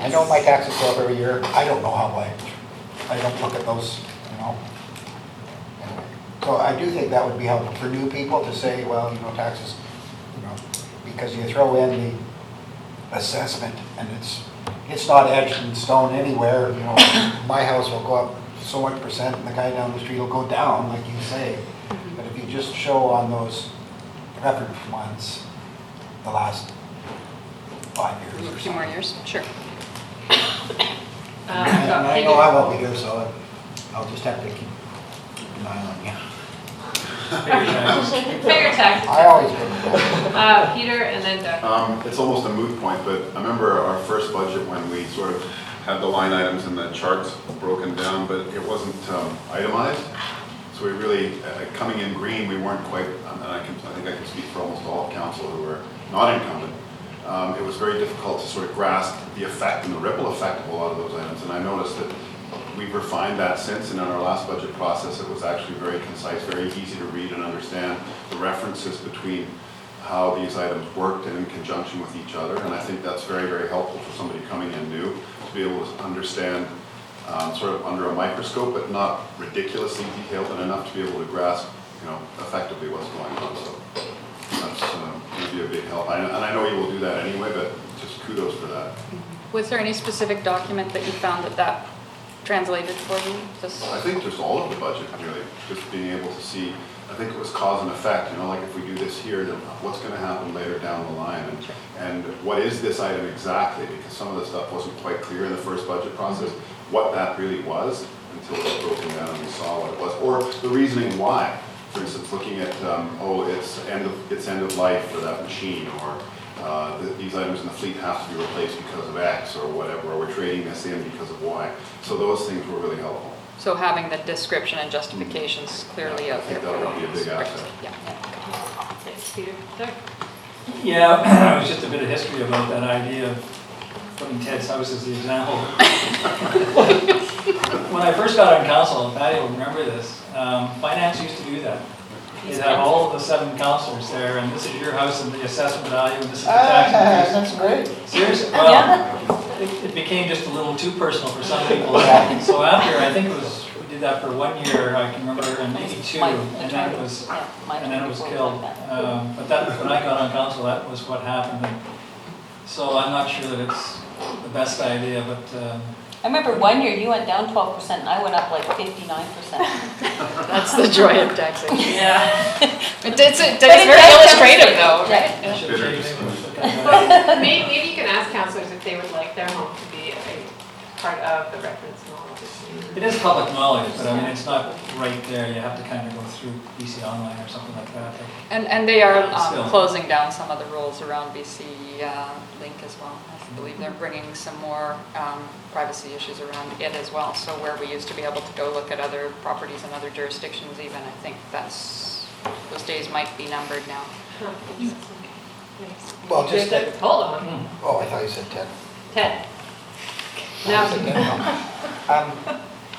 I know my taxes go up every year, I don't know how I don't look at those, you know. Anyway, so I do think that would be helpful for new people to say, well, you know, taxes, you know, because you throw in the assessment and it's not etched in stone anywhere, you know. My house will go up so much percent and the guy down the street will go down, like you say. But if you just show on those record ones the last 5 years or A few more something. years, sure. And I know I won't be here, so I'll just have to keep an eye on you. Pay your taxes. I always do. Peter and then Doug. It's almost a moot point, but I remember our first budget when we sort of had the line items and the charts broken down, but it wasn't itemized. So we really, coming in green, we weren't quite, and I think I can speak for almost all of council who were not incumbent. It was very difficult to sort of grasp the effect and the ripple effect of a lot of those items. And I noticed that we've refined that since, and in our last budget process, it was actually very concise, very easy to read and understand the references between how these items worked and in conjunction with each other. And I think that's very, very helpful for somebody coming in new to be able to understand sort of under a microscope, but not ridiculously detailed, and enough to be able to grasp, you know, effectively what's going on. So that's going to be a big help. And I know you will do that anyway, but just kudos for that. Was there any specific document that you found that translated for you? I think just all of the budget, really, just being able to see, I think it was cause and effect, you know, like if we do this here, then what's going to happen later down the line, and what is this item exactly, because some of the stuff wasn't quite clear in the first budget process, what that really was, until it was broken down and we saw what it was, or the reasoning why. For instance, looking at, it's end of life for that machine, or these items in the fleet have to be replaced because of X or whatever, or we're trading this in because of Y. So those things were really helpful. So having the description and justifications clearly out there. I think that would be a big asset. Yeah. Thanks, Peter. Doug. Yeah, it was just a bit of history about that idea of putting Ted's house as the example. When I first got on council, Patty will remember this, finance used to do that. They'd have all of the 7 councillors there, and this is your house and the assessment value, and this is the tax increase. That's great. Seriously, well, it became just a little too personal for some people. So after, I think it was, we did that for 1 year, I can remember, and maybe 2, and then it was killed. But that, when I got on council, that was what happened. And so I'm not sure that it's the best idea, but I remember 1 year you went down 12% and I went up like 59%. That's the joy of taxation. Yeah. It's very illustrative though, right? I should have changed it. Maybe you can ask councillors if they would like their home to be a part of the reference knowledge. It is public knowledge, but I mean, it's not right there. You have to kind of go through BC Online or something like that. And they are Still. closing down some of the rules around BC Link as well. I believe they're bringing some more privacy issues around it as well. So where we used to be able to go look at other properties in other jurisdictions even, I think those days might be numbered now. Well, just that, Hold on. oh, I thought you said 10. Ted. Now,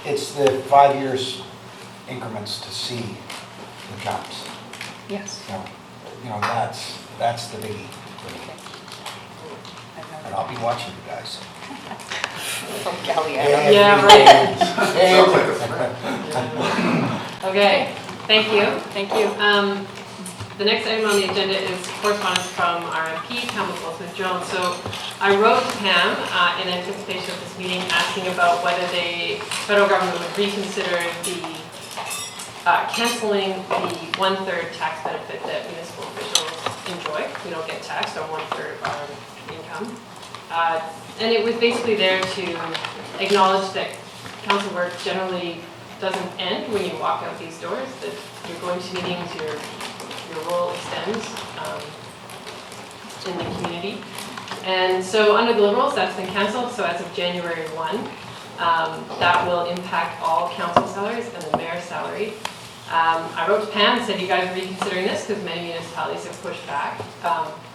It's the 5 years increments to see the jumps. Yes. You know, that's the biggie. And I'll be watching you guys. From Cali. Yeah, right. Sounds like a threat. Okay, thank you. Thank you. The next item on the agenda is correspondence from our MP, Councilor Goldsmith-Jones. So I wrote to Pam in anticipation of this meeting asking about whether the federal government would reconsider the canceling the 1/3 tax benefit that municipal officials enjoy. We don't get taxed on 1/3 of our income. And it was basically there to acknowledge that council work generally doesn't end when you walk out these doors, that you're going to meetings, your role extends in the community. And so under the Liberals, that's been canceled. So as of January 1, that will impact all council salaries and the mayor's salary. I wrote to Pam and said, you guys are reconsidering this because many municipalities have pushed back.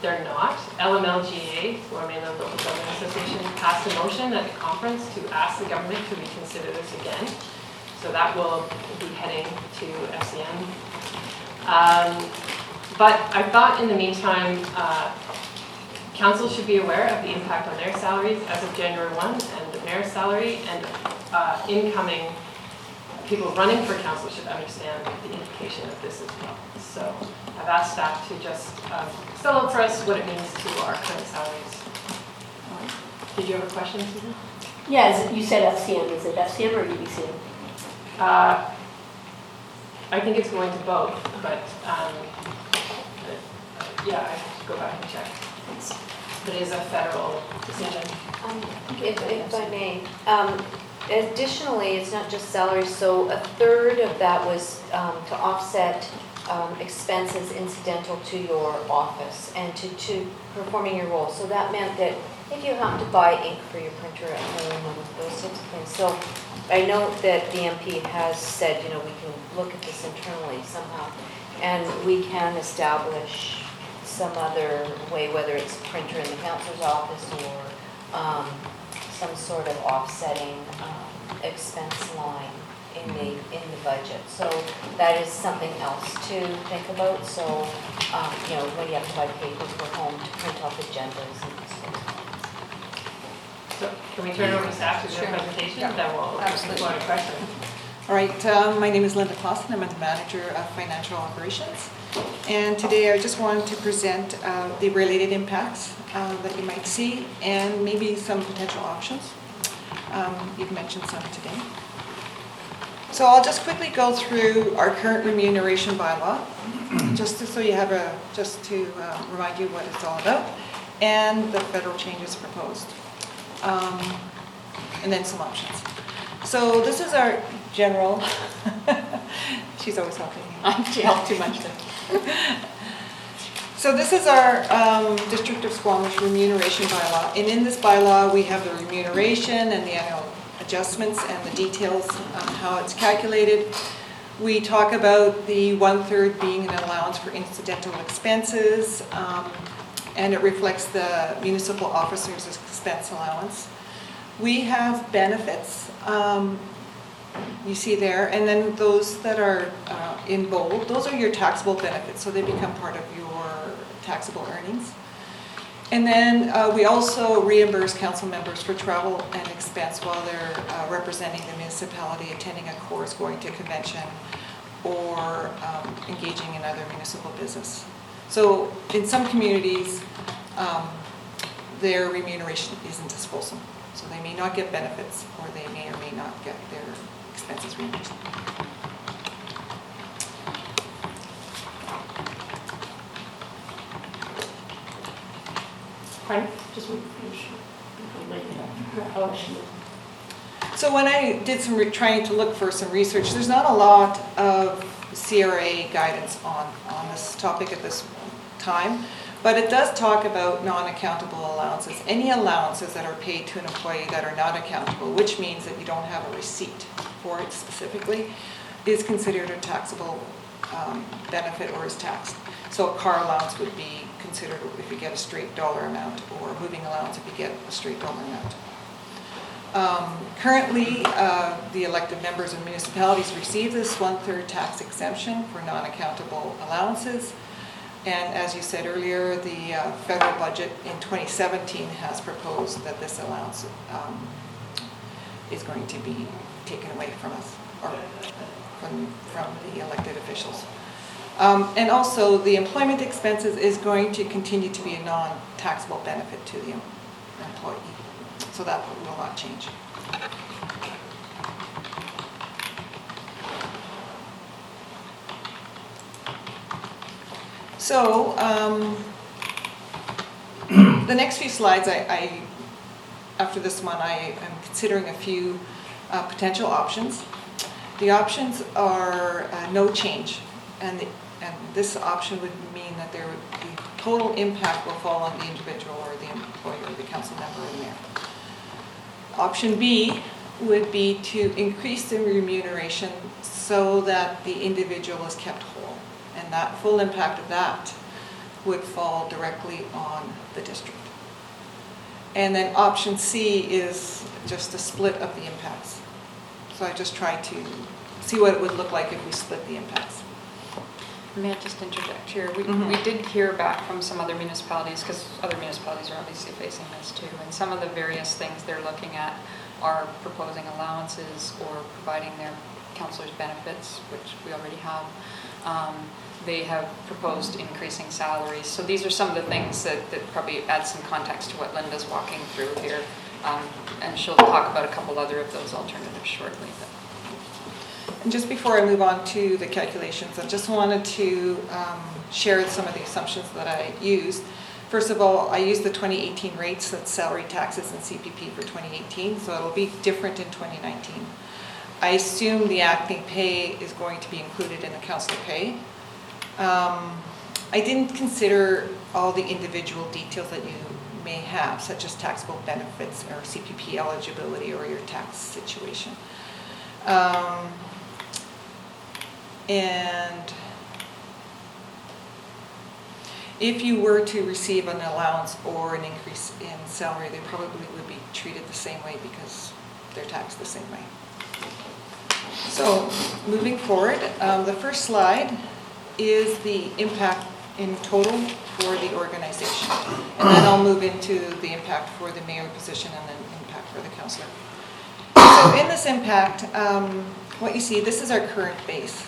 They're not. LMLGA, or Mainland Local Government Association, passed a motion at the conference to ask the government to reconsider this again. So that will be heading to FCN. But I thought in the meantime, council should be aware of the impact on their salaries as of January 1 and the mayor's salary, and incoming people running for council should understand the implication of this as well. So I've asked staff to just spell out for us what it means to our current salaries. Did you have a question, Susan? Yeah, you said FCM, is it FCM or UBCM? I think it's going to both, but yeah, I have to go back and check. It is a federal decision. If I may, additionally, it's not just salaries, so a third of that was to offset expenses incidental to your office and to performing your role. So that meant that if you have to buy ink for your printer at home and those sorts of things. So I know that the MP has said, we can look at this internally somehow, and we can establish some other way, whether it's printer in the council's office or some sort of offsetting expense line in the budget. So that is something else to think about. So when you have to buy papers for home to print off agendas and so on. So can we turn it over to staff to do Sure. their presentation? Yeah. Then we'll Absolutely. go on to questions. All right, my name is Linda Klassen. I'm the manager of financial operations. And today I just wanted to present the related impacts that you might see and maybe some potential options. You've mentioned some today. So I'll just quickly go through our current remuneration bylaw, just to remind you what it's all about, and the federal changes proposed, and then some options. So this is our general, she's always helping me. She helped too much. So this is our District of Squamish remuneration bylaw. And in this bylaw, we have the remuneration and the annual adjustments and the details on how it's calculated. We talk about the 1/3 being an allowance for incidental expenses, and it reflects the municipal officer's expense allowance. We have benefits, you see there, and then those that are in bold, those are your taxable benefits, so they become part of your taxable earnings. And then we also reimburse council members for travel and expense while they're representing the municipality, attending a course, going to a convention, or engaging in other municipal business. So in some communities, their remuneration isn't as fulsome. So they may not get benefits, or they may or may not get their expenses reimbursed. Pardon? Just one finish. So when I did some trying to look for some research, there's not a lot of CRA guidance on this topic at this time, but it does talk about non-accountable allowances. Any allowances that are paid to an employee that are not accountable, which means that you don't have a receipt for it specifically, is considered a taxable benefit or is taxed. So a car allowance would be considered if you get a straight dollar amount, or a moving allowance if you get a straight dollar amount. Currently, the elected members of municipalities receive this 1/3 tax exemption for non-accountable allowances. And as you said earlier, the federal budget in 2017 has proposed that this allowance is going to be taken away from us, or from the elected officials. And also, the employment expenses is going to continue to be a non-taxable benefit to the employee. So that will not change. So, the next few slides, after this one, I am considering a few potential options. The options are no change, and this option would mean that the total impact will fall on the individual or the employer or the council member or the mayor. Option B would be to increase the remuneration so that the individual is kept whole, and that full impact of that would fall directly on the district. And then option C is just a split of the impacts. So I just tried to see what it would look like if we split the impacts. May I just interject here? Mhm. We did hear back from some other municipalities, because other municipalities are obviously facing this too, and some of the various things they're looking at are proposing allowances or providing their counselors benefits, which we already have. They have proposed increasing salaries. So these are some of the things that probably add some context to what Linda's walking through here. And she'll talk about a couple other of those alternatives shortly. And just before I move on to the calculations, I just wanted to share some of the assumptions that I used. First of all, I used the 2018 rates, that's salary, taxes, and CPP for 2018, so it'll be different in 2019. I assume the acting pay is going to be included in the councillor pay. I didn't consider all the individual details that you may have, such as taxable benefits or CPP eligibility or your tax situation. And if you were to receive an allowance or an increase in salary, they probably would be treated the same way because they're taxed the same way. So moving forward, the first slide is the impact in total for the organization. And then I'll move into the impact for the mayor position and then impact for the councillor. So in this impact, what you see, this is our current base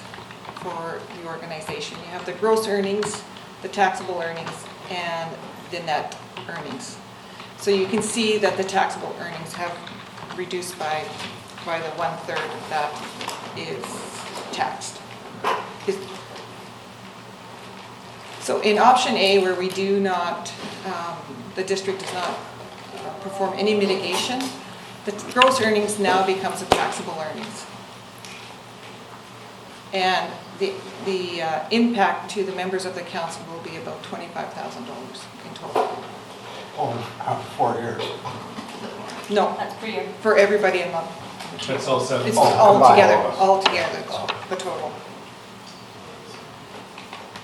for the organization. You have the gross earnings, the taxable earnings, and the net earnings. So you can see that the taxable earnings have reduced by the 1/3 that is taxed. So in option A, where we do not, the district does not perform any mitigation, the gross earnings now becomes a taxable earnings. And the impact to the members of the council will be about $25,000 in total. Over 4 years. No, That's per year. for everybody in one. That's all seven. It's Oh, all combined. together, the total.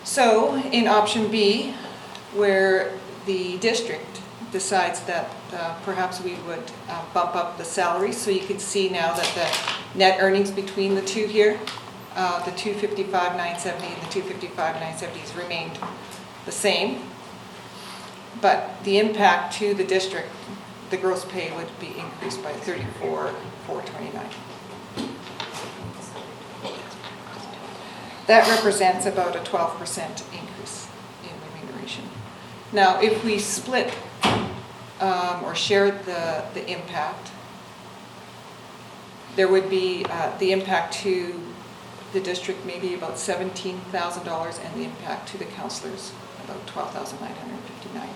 So in option B, where the district decides that perhaps we would bump up the salaries, so you can see now that the net earnings between the two here, the 255,970 and the 255,970 remained the same, but the impact to the district, the gross pay would be increased by 34,429. That represents about a 12% increase in remuneration. Now, if we split or shared the impact, there would be the impact to the district maybe about $17,000 and the impact to the councillors about $12,959.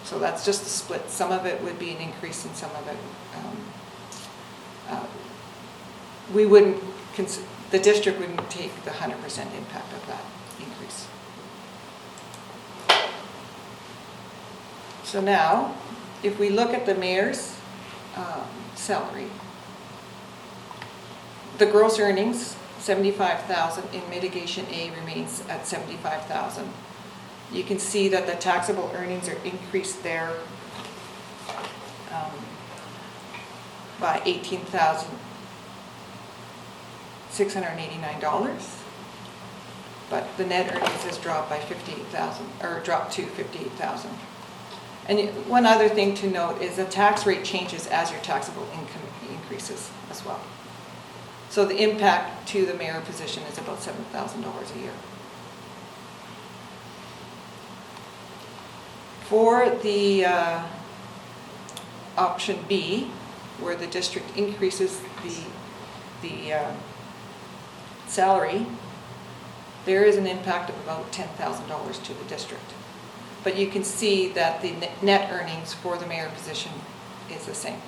So that's just the split. Some of it would be an increase and some of it, we wouldn't, the district wouldn't take the 100% impact of that increase. So now, if we look at the mayor's salary, the gross earnings, $75,000 in mitigation A remains at $75,000. You can see that the taxable earnings are increased there by $18,689, but the net earnings has dropped by $58,000, or dropped to $58,000. And one other thing to note is the tax rate changes as your taxable income increases as well. So the impact to the mayor position is about $7,000 a year. For the option B, where the district increases the salary, there is an impact of about $10,000 to the district. But you can see that the net earnings for the mayor position is the same,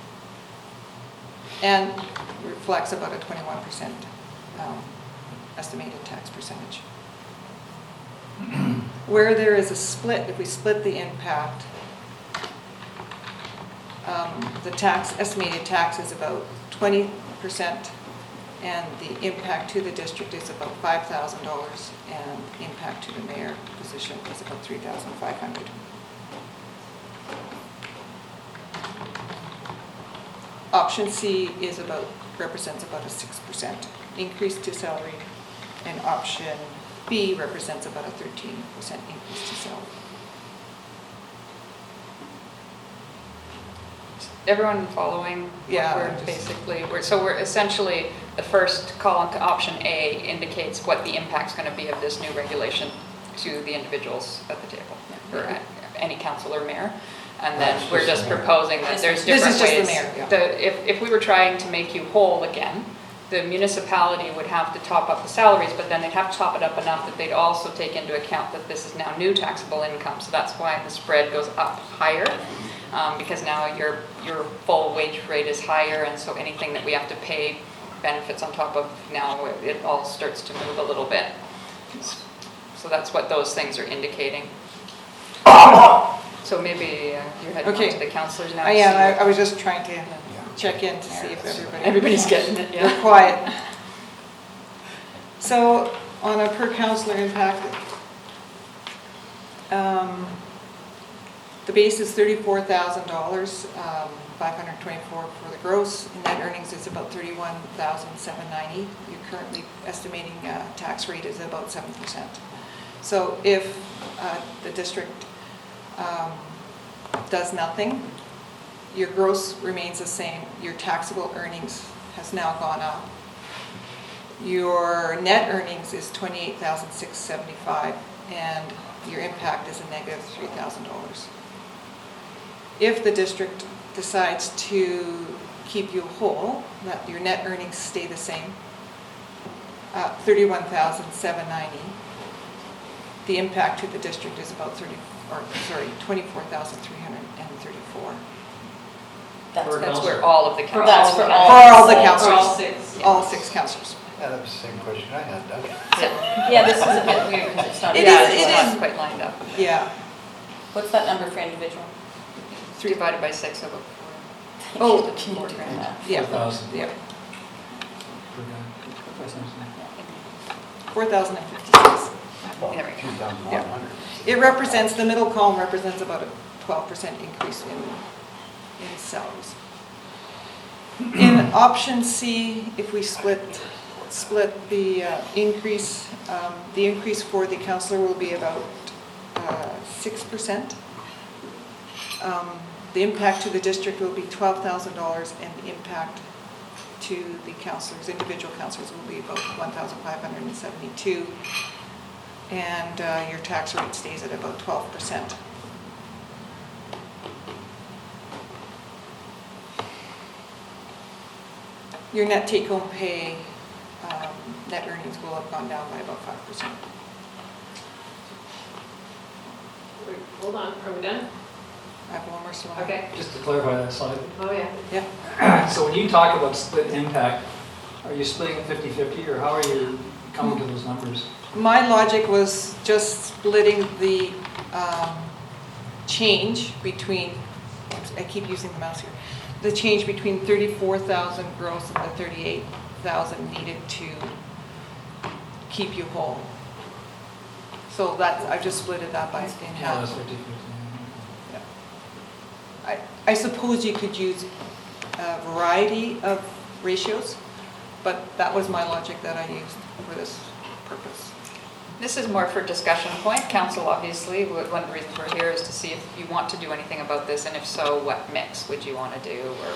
and reflects about a 21% estimated tax percentage. Where there is a split, if we split the impact, the estimated tax is about 20%, and the impact to the district is about $5,000, and the impact to the mayor position is about $3,500. Option C is about represents about a 6% increase to salary, and option B represents about a 13% increase to salary. Everyone following? what Yeah, We're just- basically, we're essentially, the first column, option A, indicates what the impact's going to be of this new regulation to the individuals at the table, or any council or mayor. And then That's we're just just the mayor. proposing that there's This different is just the ways. mayor, yeah. If we were trying to make you whole again, the municipality would have to top up the salaries, but then they'd have to top it up enough that they'd also take into account that this is now new taxable income. So that's why the spread goes up higher, because now your full wage rate is higher, and so anything that we have to pay benefits on top of now, it all starts to move a little bit. So that's what those things are indicating. So maybe you're heading on Okay. to the councillors now. I to am, see I was just trying to check in to see if Everybody's getting it, yeah. They're quiet. So on a per councillor impact, the base is $34,000, 524 for the gross, and net earnings is about 31,790. You're currently estimating tax rate is about 7%. So if the district does nothing, your gross remains the same, your taxable earnings has now gone up. Your net earnings is $28,675, and your impact is a negative $3,000. If the district decides to keep you whole, that your net earnings stay the same, $31,790, the impact to the district is about 24,334. That's where all of the councillors. That's for For all the For all councillors, six. all 6 councillors. Yeah, that was the same question I had, Doug. Yeah, this is a bit weird because it's not. It Yeah, is- it's it not is. quite lined up. Yeah. What's that number for individual? 3 divided by 6 over 4. Oh. Can you do that? Yeah. 4,000. Yeah, Per guy. 4,056. Well, There we go. 2,100. It represents, the middle column represents about a 12% increase in salaries. In option C, if we split the increase for the councillor will be about 6%. The impact to the district will be $12,000, and the impact to the councillors, individual councillors, will be about $1,572. And your tax rate stays at about 12%. Your net take-home pay, net earnings will have gone down by about 5%. Wait, hold on, are we done? I have one more slide. Okay. Just to clarify that slide, Oh, yeah. Yeah. so when you talk about split impact, are you splitting it 50-50, or how are you coming to those numbers? My logic was just splitting the change between, I keep using the mouse here, the change between 34,000 gross and the 38,000 needed to keep you whole. So that's, I've just split it that by in Yeah, that's half. 50-50. I suppose you could use a variety of ratios, but that was my logic that I used for this purpose. This is more for discussion point. Council, obviously, one of the reasons we're here is to see if you want to do anything about this, and if so, what mix would you want to do? Or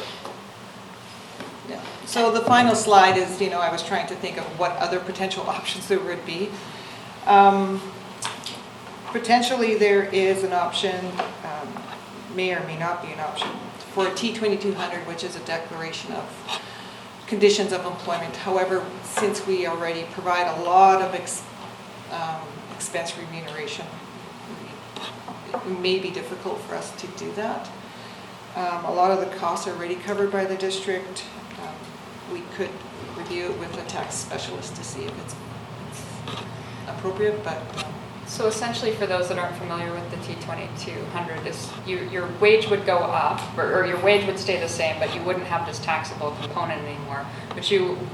Yeah. So the final slide is, I was trying to think of what other potential options there would be. Potentially, there is an option, may or may not be an option, for a T2200, which is a declaration of conditions of employment. However, since we already provide a lot of expense remuneration, it may be difficult for us to do that. A lot of the costs are already covered by the district. We could review it with a tax specialist to see if it's appropriate, but So essentially, for those that aren't familiar with the T2200, is your wage would go up, or your wage would stay the same, but you wouldn't have this taxable component anymore. But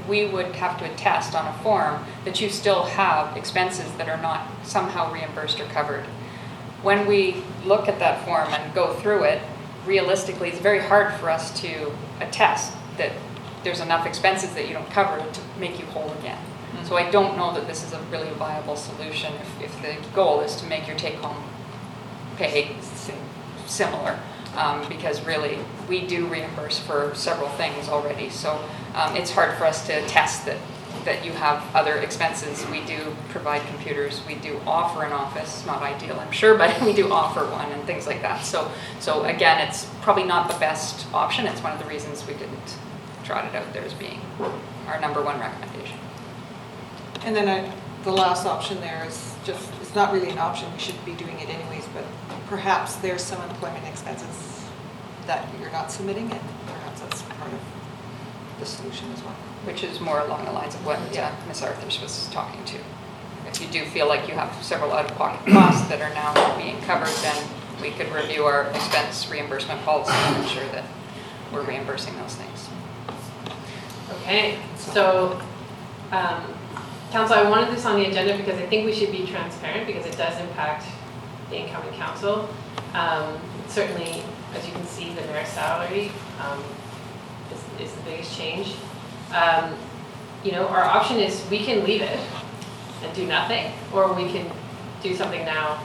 we would have to attest on a form that you still have expenses that are not somehow reimbursed or covered. When we look at that form and go through it, realistically, it's very hard for us to attest that there's enough expenses that you don't cover to make you whole again. So I don't know that this is a really viable solution if the goal is to make your take-home pay similar, because really, we do reimburse for several things already. So it's hard for us to test that you have other expenses. We do provide computers, we do offer an office, not ideal, I'm sure, but we do offer one and things like that. So again, it's probably not the best option. It's one of the reasons we didn't trot it out there as being our number one recommendation. And then the last option there is just, it's not really an option, we should be doing it anyways, but perhaps there's some employment expenses that you're not submitting, and perhaps that's part of the solution as well. Which is more along the lines of what Ms. Arthurs was talking to. If you do feel like you have several out-of-pocket costs that are now being covered, then we could review our expense reimbursement policy and ensure that we're reimbursing those things. Okay, so, Council, I wanted this on the agenda because I think we should be transparent because it does impact the incoming council. Certainly, as you can see, the mayor's salary is the biggest change. You know, our option is we can leave it and do nothing, or we can do something now.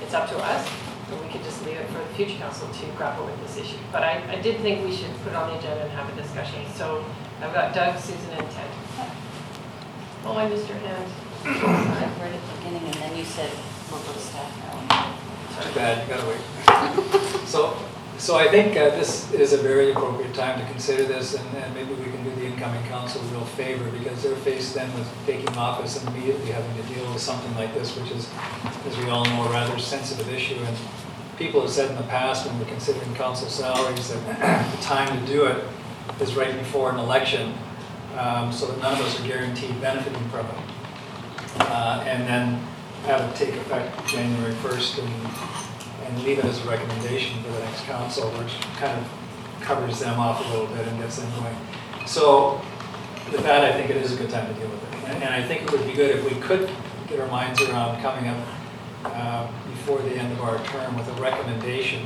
It's up to us, or we could just leave it for the future council to grapple with this issue. But I did think we should put it on the agenda and have a discussion. So I've got Doug, Susan, and Ted. Oh, I missed your hand. Right at the beginning, and then you said, we'll go to staff now. Too bad, you gotta wait. So I think this is a very appropriate time to consider this, and maybe we can do the incoming council a real favor, because they're faced then with taking office and immediately having to deal with something like this, which is, as we all know, a rather sensitive issue. And people have said in the past, when we're considering council salaries, that the time to do it is right before an election, so that none of us are guaranteed benefiting from it. And then have it take effect January 1st and leave it as a recommendation for the next council, which kind of covers them off a little bit and gets them going. So with that, I think it is a good time to deal with it. And I think it would be good if we could get our minds around coming up before the end of our term with a recommendation,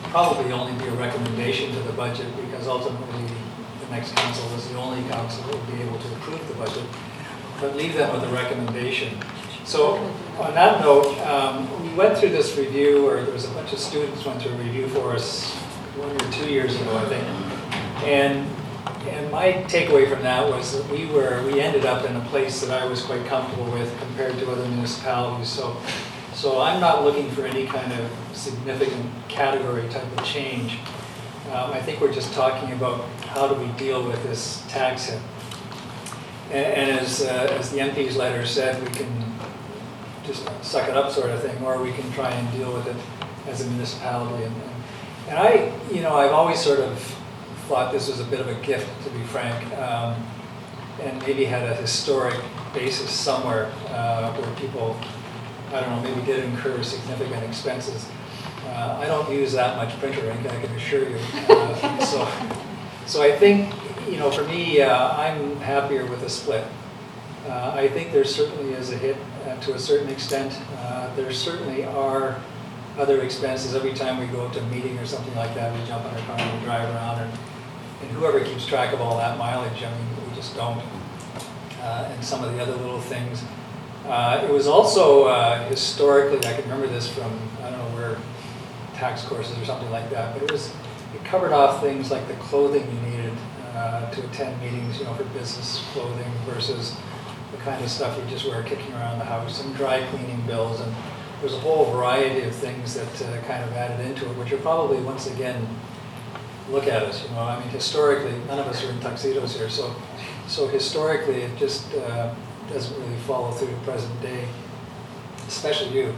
probably only be a recommendation to the budget, because ultimately the next council is the only council that will be able to approve the budget, but leave them with a recommendation. So on that note, we went through this review, or there was a bunch of students went through a review for us 1 or 2 years ago, I think. And my takeaway from that was that we ended up in a place that I was quite comfortable with compared to other municipalities. So I'm not looking for any kind of significant category type of change. I think we're just talking about how do we deal with this tax hit. And as the MP's letter said, we can just suck it up sort of thing, or we can try and deal with it as a municipality. And I've always sort of thought this was a bit of a gift, to be frank, and maybe had a historic basis somewhere where people, I don't know, maybe did incur significant expenses. I don't use that much printer ink, I can assure you. So I think, for me, I'm happier with a split. I think there certainly is a hit to a certain extent. There certainly are other expenses. Every time we go to a meeting or something like that, we jump in our car and we drive around, and whoever keeps track of all that mileage, I mean, we just don't. And some of the other little things. It was also historically, I can remember this from, I don't know where, tax courses or something like that, but it covered off things like the clothing you needed to attend meetings, for business clothing versus the kind of stuff you just wear kicking around the house, and dry cleaning bills, and there's a whole variety of things that kind of added into it, which are probably, once again, look at us, I mean, historically, none of us are in tuxedos here, so historically, it just doesn't really follow through to present day, especially you.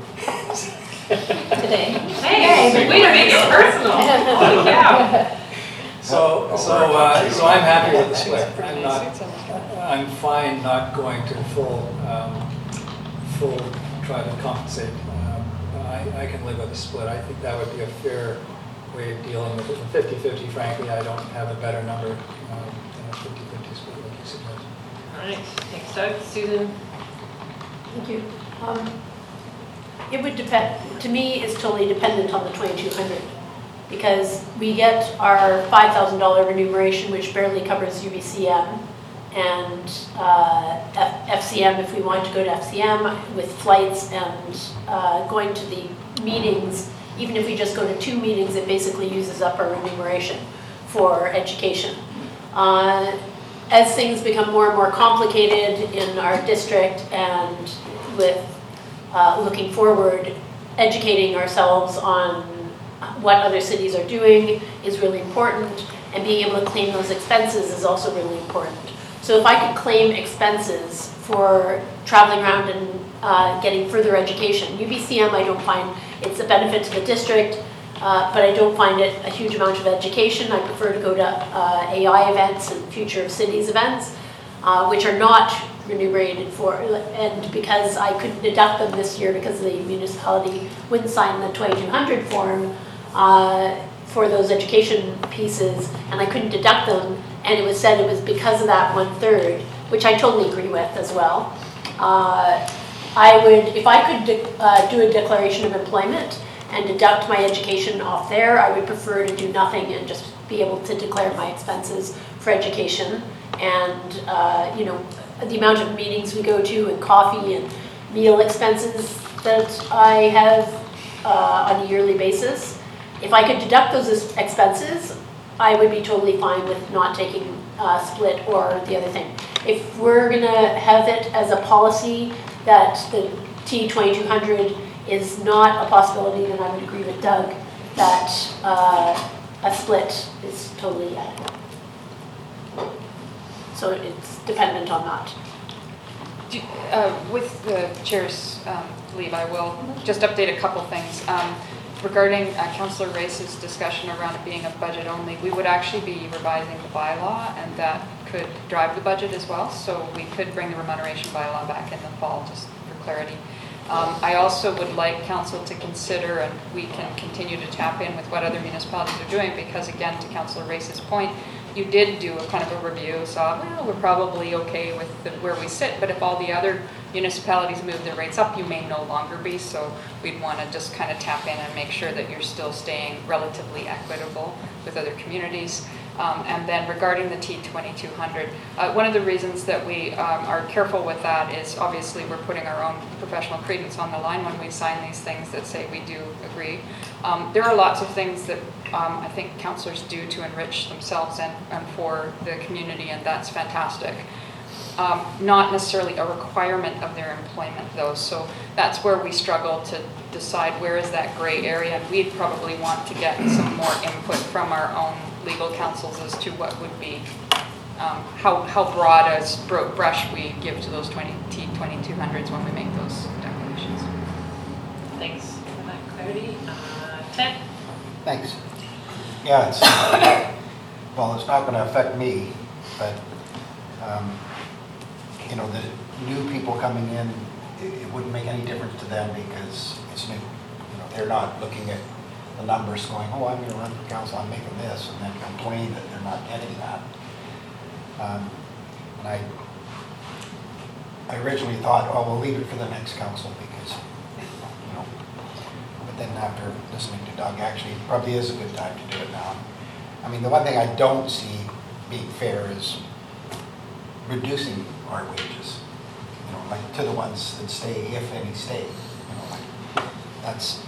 Today. Hey, way to make it personal. Holy cow. So I'm happy with the split. I'm fine not going to full try to compensate. I can live with a split. I think that would be a fair way of dealing with it. 50-50, frankly, I don't have a better number than a 50-50 split, like you suggest. All right, thanks, Doug. Susan? Thank you. It would depend, to me, it's totally dependent on the 2,200 because we get our $5,000 remuneration, which barely covers UBCM, and FCM if we want to go to FCM with flights and going to the meetings. Even if we just go to 2 meetings, it basically uses up our remuneration for education. As things become more and more complicated in our district and with looking forward, educating ourselves on what other cities are doing is really important, and being able to claim those expenses is also really important. So if I could claim expenses for traveling around and getting further education, UBCM I don't find it's a benefit to the district, but I don't find it a huge amount of education. I prefer to go to AI events and Future of Cities events, which are not remunerated for, and because I couldn't deduct them this year because the municipality wouldn't sign the 2200 form for those education pieces, and I couldn't deduct them, and it was said it was because of that 1/3, which I totally agree with as well. I would, if I could do a declaration of employment and deduct my education off there, I would prefer to do nothing and just be able to declare my expenses for education. And you know, the amount of meetings we go to and coffee and meal expenses that I have on a yearly basis. If I could deduct those expenses, I would be totally fine with not taking split or the other thing. If we're gonna have it as a policy that the T2200 is not a possibility, then I would agree with Doug that a split is totally adequate. So it's dependent on that. With the chair's leave, I will just update a couple things. Regarding Councillor Race's discussion around it being a budget only, we would actually be revising the bylaw, and that could drive the budget as well. So we could bring the remuneration bylaw back in the fall, just for clarity. I also would like council to consider, and we can continue to tap in with what other municipalities are doing, because again, to Councillor Race's point, you did do a kind of a review, saw, well, we're probably okay with where we sit, but if all the other municipalities move their rates up, you may no longer be, so we'd want to just kind of tap in and make sure that you're still staying relatively equitable with other communities. And then regarding the T2200, one of the reasons that we are careful with that is obviously we're putting our own professional credence on the line when we sign these things that say we do agree. There are lots of things that I think councillors do to enrich themselves and for the community, and that's fantastic. Not necessarily a requirement of their employment though, so that's where we struggle to decide where is that gray area, and we'd probably want to get some more input from our own legal counsels as to what would be, how broad a brush we give to those T2200s when we make those declarations. Thanks for that clarity. Ted? Thanks. Yeah, it's, well, it's not going to affect me, but, you know, the new people coming in, it wouldn't make any difference to them because it's new. You know, they're not looking at the numbers going, oh, I'm going to run for council, I'm making this, and then complain that they're not getting that. And I originally thought, oh, we'll leave it for the next council because, you know, but then after listening to Doug, actually, it probably is a good time to do it now. I mean, the one thing I don't see being fair is reducing our wages, you know, like to the ones that stay, if any stay, you know, like that's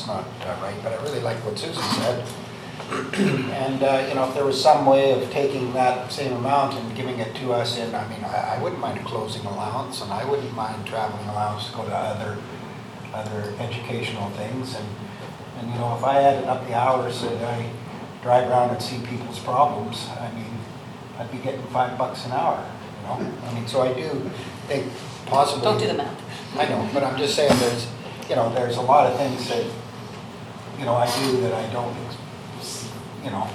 not right, but I really like what Susan said. And, you know, if there was some way of taking that same amount and giving it to us in, I mean, I wouldn't mind a closing allowance, and I wouldn't mind traveling allowance to go to other educational things. And, you know, if I added up the hours that I drive around and see people's problems, I mean, I'd be getting $5 an hour, you know? I mean, so I do think possibly... Don't do the math. I know, but I'm just saying there's, you know, there's a lot of things that, you know, I do that I don't, you know,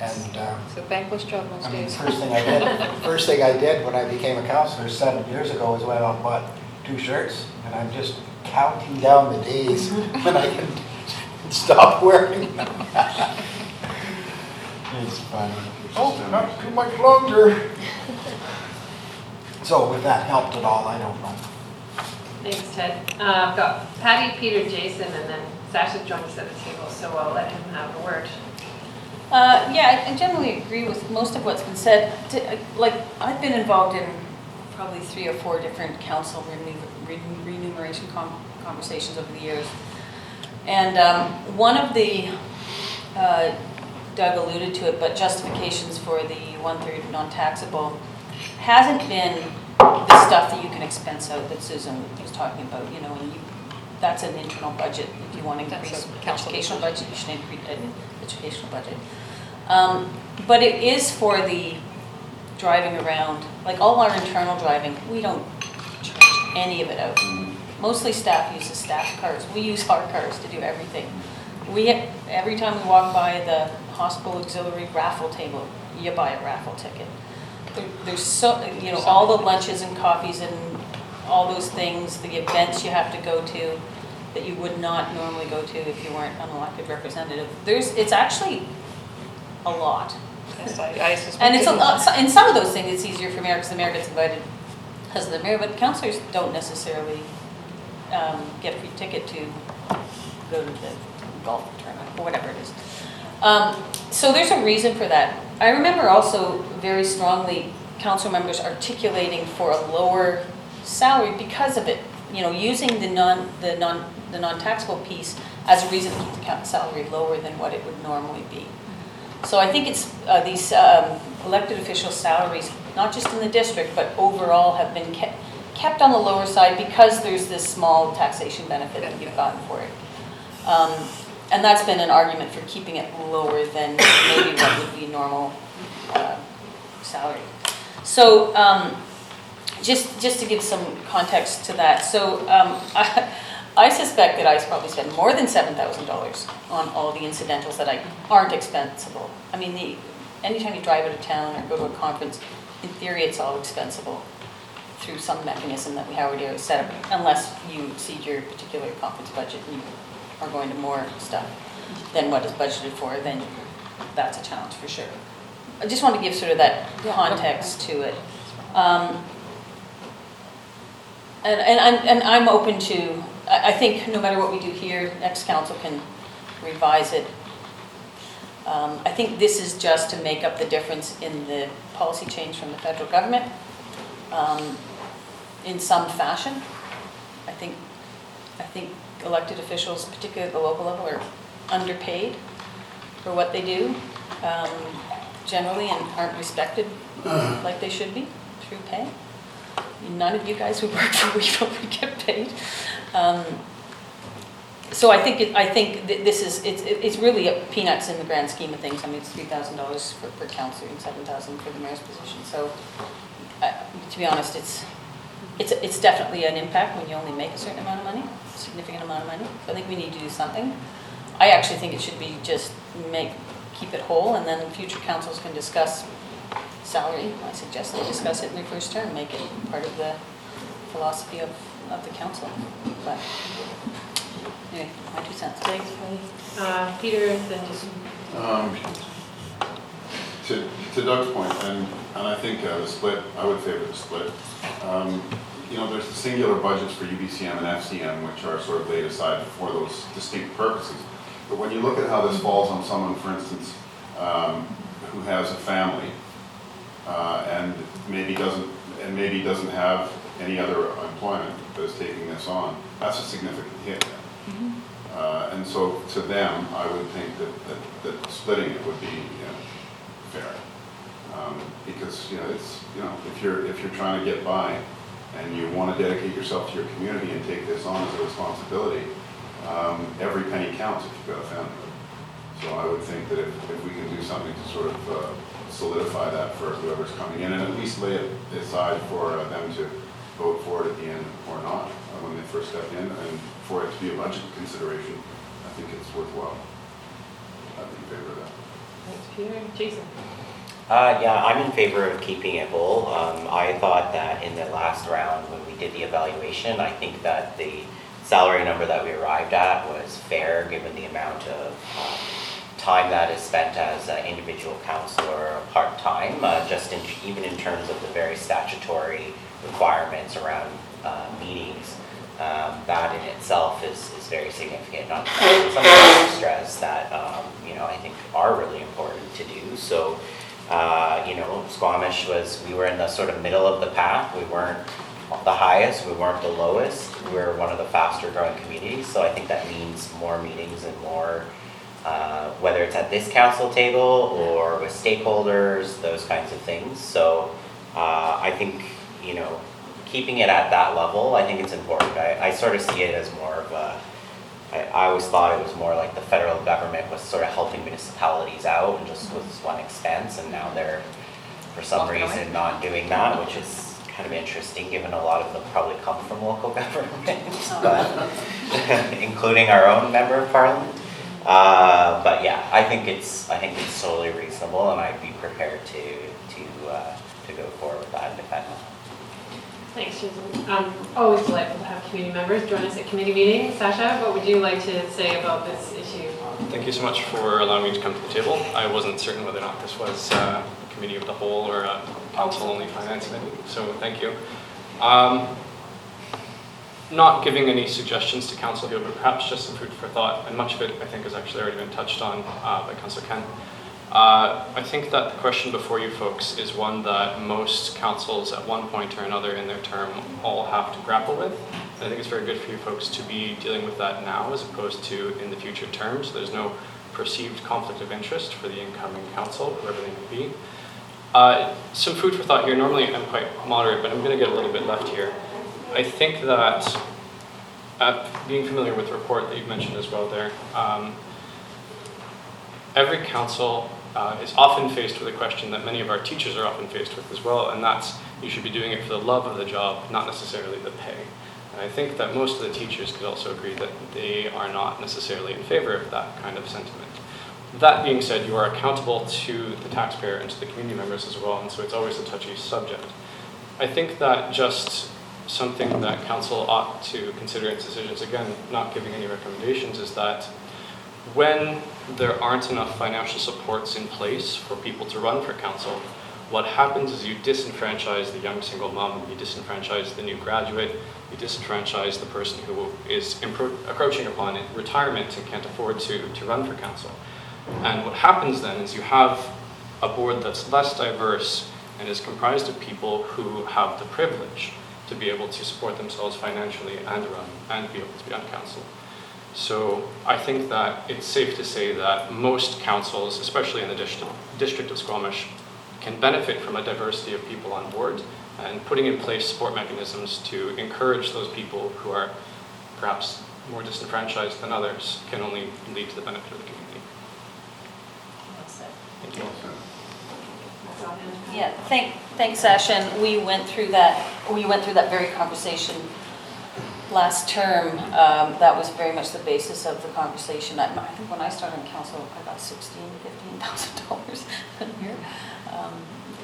and... It's a thankless job most I mean, days. first thing I did when I became a counselor 7 years ago was went out and bought 2 shirts, and I'm just counting down the days when I can stop wearing them. It's funny. Oh, not too much longer. So if that helped at all, I don't know. Thanks, Ted. I've got Patty, Peter, Jason, and then Sasha joined us at the table, so I'll let him have a word. Yeah, I generally agree with most of what's been said. Like, I've been involved in probably 3 or 4 different council remuneration conversations over the years. And one of the, Doug alluded to it, but justifications for the 1/3 non-taxable hasn't been the stuff that you can expense out that Susan was talking about, you know, and that's an internal budget. If you want to increase educational budget, you should increase educational budget. But it is for the driving around, like all our internal driving, we don't charge any of it out. Mostly staff uses staff cars. We use our cars to do everything. Every time we walk by the hospital auxiliary raffle table, you buy a raffle ticket. There's so, you know, all the lunches and coffees and all those things, the events you have to go to that you would not normally go to if you weren't an elected representative. It's actually a lot. Yes, I suspect. And it's a lot, in some of those things, it's easier for mayor because the mayor gets invited because of the mayor, but councillors don't necessarily get a free ticket to go to the golf tournament or whatever it is. So there's a reason for that. I remember also very strongly council members articulating for a lower salary because of it, you know, using the non-taxable piece as a reason to keep the salary lower than what it would normally be. So I think it's these elected official salaries, not just in the district, but overall have been kept on the lower side because there's this small taxation benefit that you've gotten for it. And that's been an argument for keeping it lower than maybe what would be normal salary. So just to give some context to that, so I suspect that I probably spend more than $7,000 on all the incidentals that aren't expensible. I mean, anytime you drive out of town or go to a conference, in theory it's all expensible through some mechanism that we already set up, unless you exceed your particular conference budget and you are going to more stuff than what is budgeted for, then that's a challenge for sure. I just want to give sort of that context to it. And I'm open to, I think no matter what we do here, next council can revise it. I think this is just to make up the difference in the policy change from the federal government in some fashion. I think elected officials, particularly at the local level, are underpaid for what they do generally and aren't respected like they should be through pay. None of you guys who work for REFERRALS get paid. So I think this is it's really peanuts in the grand scheme of things. I mean, it's $3,000 per councillor and $7,000 for the mayor's position. So to be honest, it's definitely an impact when you only make a certain amount of money, a significant amount of money. So I think we need to do something. I actually think it should be just keep it whole, and then future councils can discuss salary. I suggest they discuss it in their first term, make it part of the philosophy of the council. But anyway, my 2 cents. Thanks, Patty. Peter, then just... To Doug's point, and I think the split, I would favor the split. You know, there's the singular budgets for UBCM and FCM, which are sort of laid aside for those distinct purposes. But when you look at how this falls on someone, for instance, who has a family and maybe doesn't have any other employment but is taking this on, that's a significant hit. And so to them, I would think that splitting it would be fair, because it's if you're trying to get by and you want to dedicate yourself to your community and take this on as a responsibility, every penny counts if you've got a family. So I would think that if we can do something to sort of solidify that for whoever's coming in, and at least lay it aside for them to vote for it at the end or not when they first step in, and for it to be a budget consideration, I think it's worthwhile. I'd be in favor of that. Thanks, Peter. Jason? Yeah, I'm in favor of keeping it whole. I thought that in the last round when we did the evaluation, I think that the salary number that we arrived at was fair given the amount of time that is spent as an individual councillor part-time, even in terms of the very statutory requirements around meetings. that in itself is very significant. Not some of the extras that, I think are really important to do. So, Squamish we were in the sort of middle of the path. We weren't the highest, we weren't the lowest. We're one of the faster growing communities. So I think that means more meetings and more, whether it's at this council table or with stakeholders, those kinds of things. So I think, keeping it at that level, I think it's important. I sort of see it as more of I always thought it was more like the federal government was sort of helping municipalities out and just with one expense, and now they're, for some reason, not doing that, which is kind of interesting, given a lot of them probably come from local governments, but including our own member of parliament. But yeah, I think it's totally reasonable, and I'd be prepared to go forward with that and defend that. Thanks, Susan. Always delightful to have community members join us at committee meetings. Sasha, what would you like to say about this issue? Thank you so much for allowing me to come to the table. I wasn't certain whether or not this was a committee of the whole or a council-only finance committee, so thank you. Not giving any suggestions to council here, but perhaps just some food for thought, and much of it I think has actually already been touched on by Councillor Kent. I think that the question before you folks is one that most councils at one point or another in their term all have to grapple with. And I think it's very good for you folks to be dealing with that now as opposed to in the future terms. There's no perceived conflict of interest for the incoming council, whoever they may be. Some food for thought here. Normally I'm quite moderate, but I'm going to get a little bit left here. I think that being familiar with the report that you've mentioned as well there, every council is often faced with a question that many of our teachers are often faced with as well, and that's you should be doing it for the love of the job, not necessarily the pay. And I think that most of the teachers could also agree that they are not necessarily in favor of that kind of sentiment. That being said, you are accountable to the taxpayer and to the community members as well, and so it's always a touchy subject. I think that just something that council ought to consider in its decisions, again, not giving any recommendations, is that when there aren't enough financial supports in place for people to run for council, what happens is you disenfranchise the young single mom, you disenfranchise the new graduate, you disenfranchise the person who is approaching upon retirement and can't afford to run for council. And what happens then is you have a board that's less diverse and is comprised of people who have the privilege to be able to support themselves financially and run and be able to be on council. So I think that it's safe to say that most councils, especially in the district of Squamish, can benefit from a diversity of people on board, and putting in place support mechanisms to encourage those people who are perhaps more disenfranchised than others can only lead to the benefit of the community. Thank you. Yeah, thanks, Sasha. And we went through that very conversation last term. That was very much the basis of the conversation. I think when I started in council, I got $15,000 a year.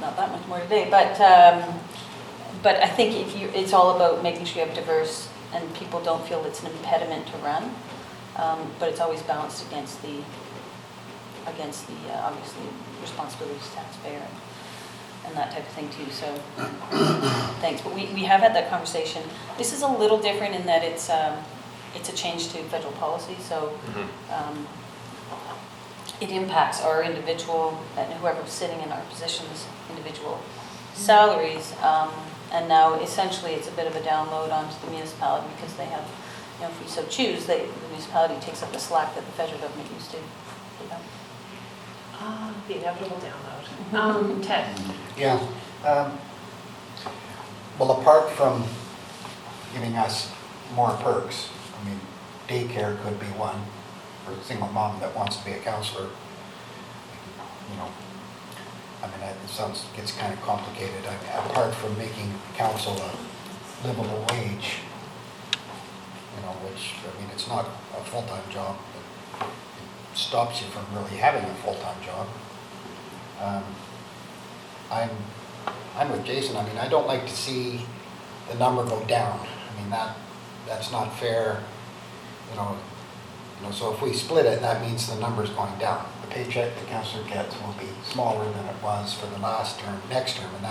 Not that much more today, but I think it's all about making sure you have diverse and people don't feel it's an impediment to run. But it's always balanced against the obviously responsibilities to taxpayer and that type of thing too. So thanks. But we have had that conversation. This is a little different in that it's a change to federal policy. So it impacts our individual and whoever's sitting in our positions, individual salaries. And now essentially it's a bit of a download onto the municipality because they have, if we so choose, the municipality takes up the slack that the federal government used to. The inevitable download. Ted. Yeah. Well, apart from giving us more perks, I mean, daycare could be one for a single mom that wants to be a counselor. I mean, it gets kind of complicated. Apart from making council a livable wage, which, I mean, it's not a full-time job, but it stops you from really having a full-time job. I'm with Jason. I mean, I don't like to see the number go down. I mean, that's not fair. So if we split it, that means the number's going down. The paycheck the councillor gets will be smaller than it was for the last term, next term, and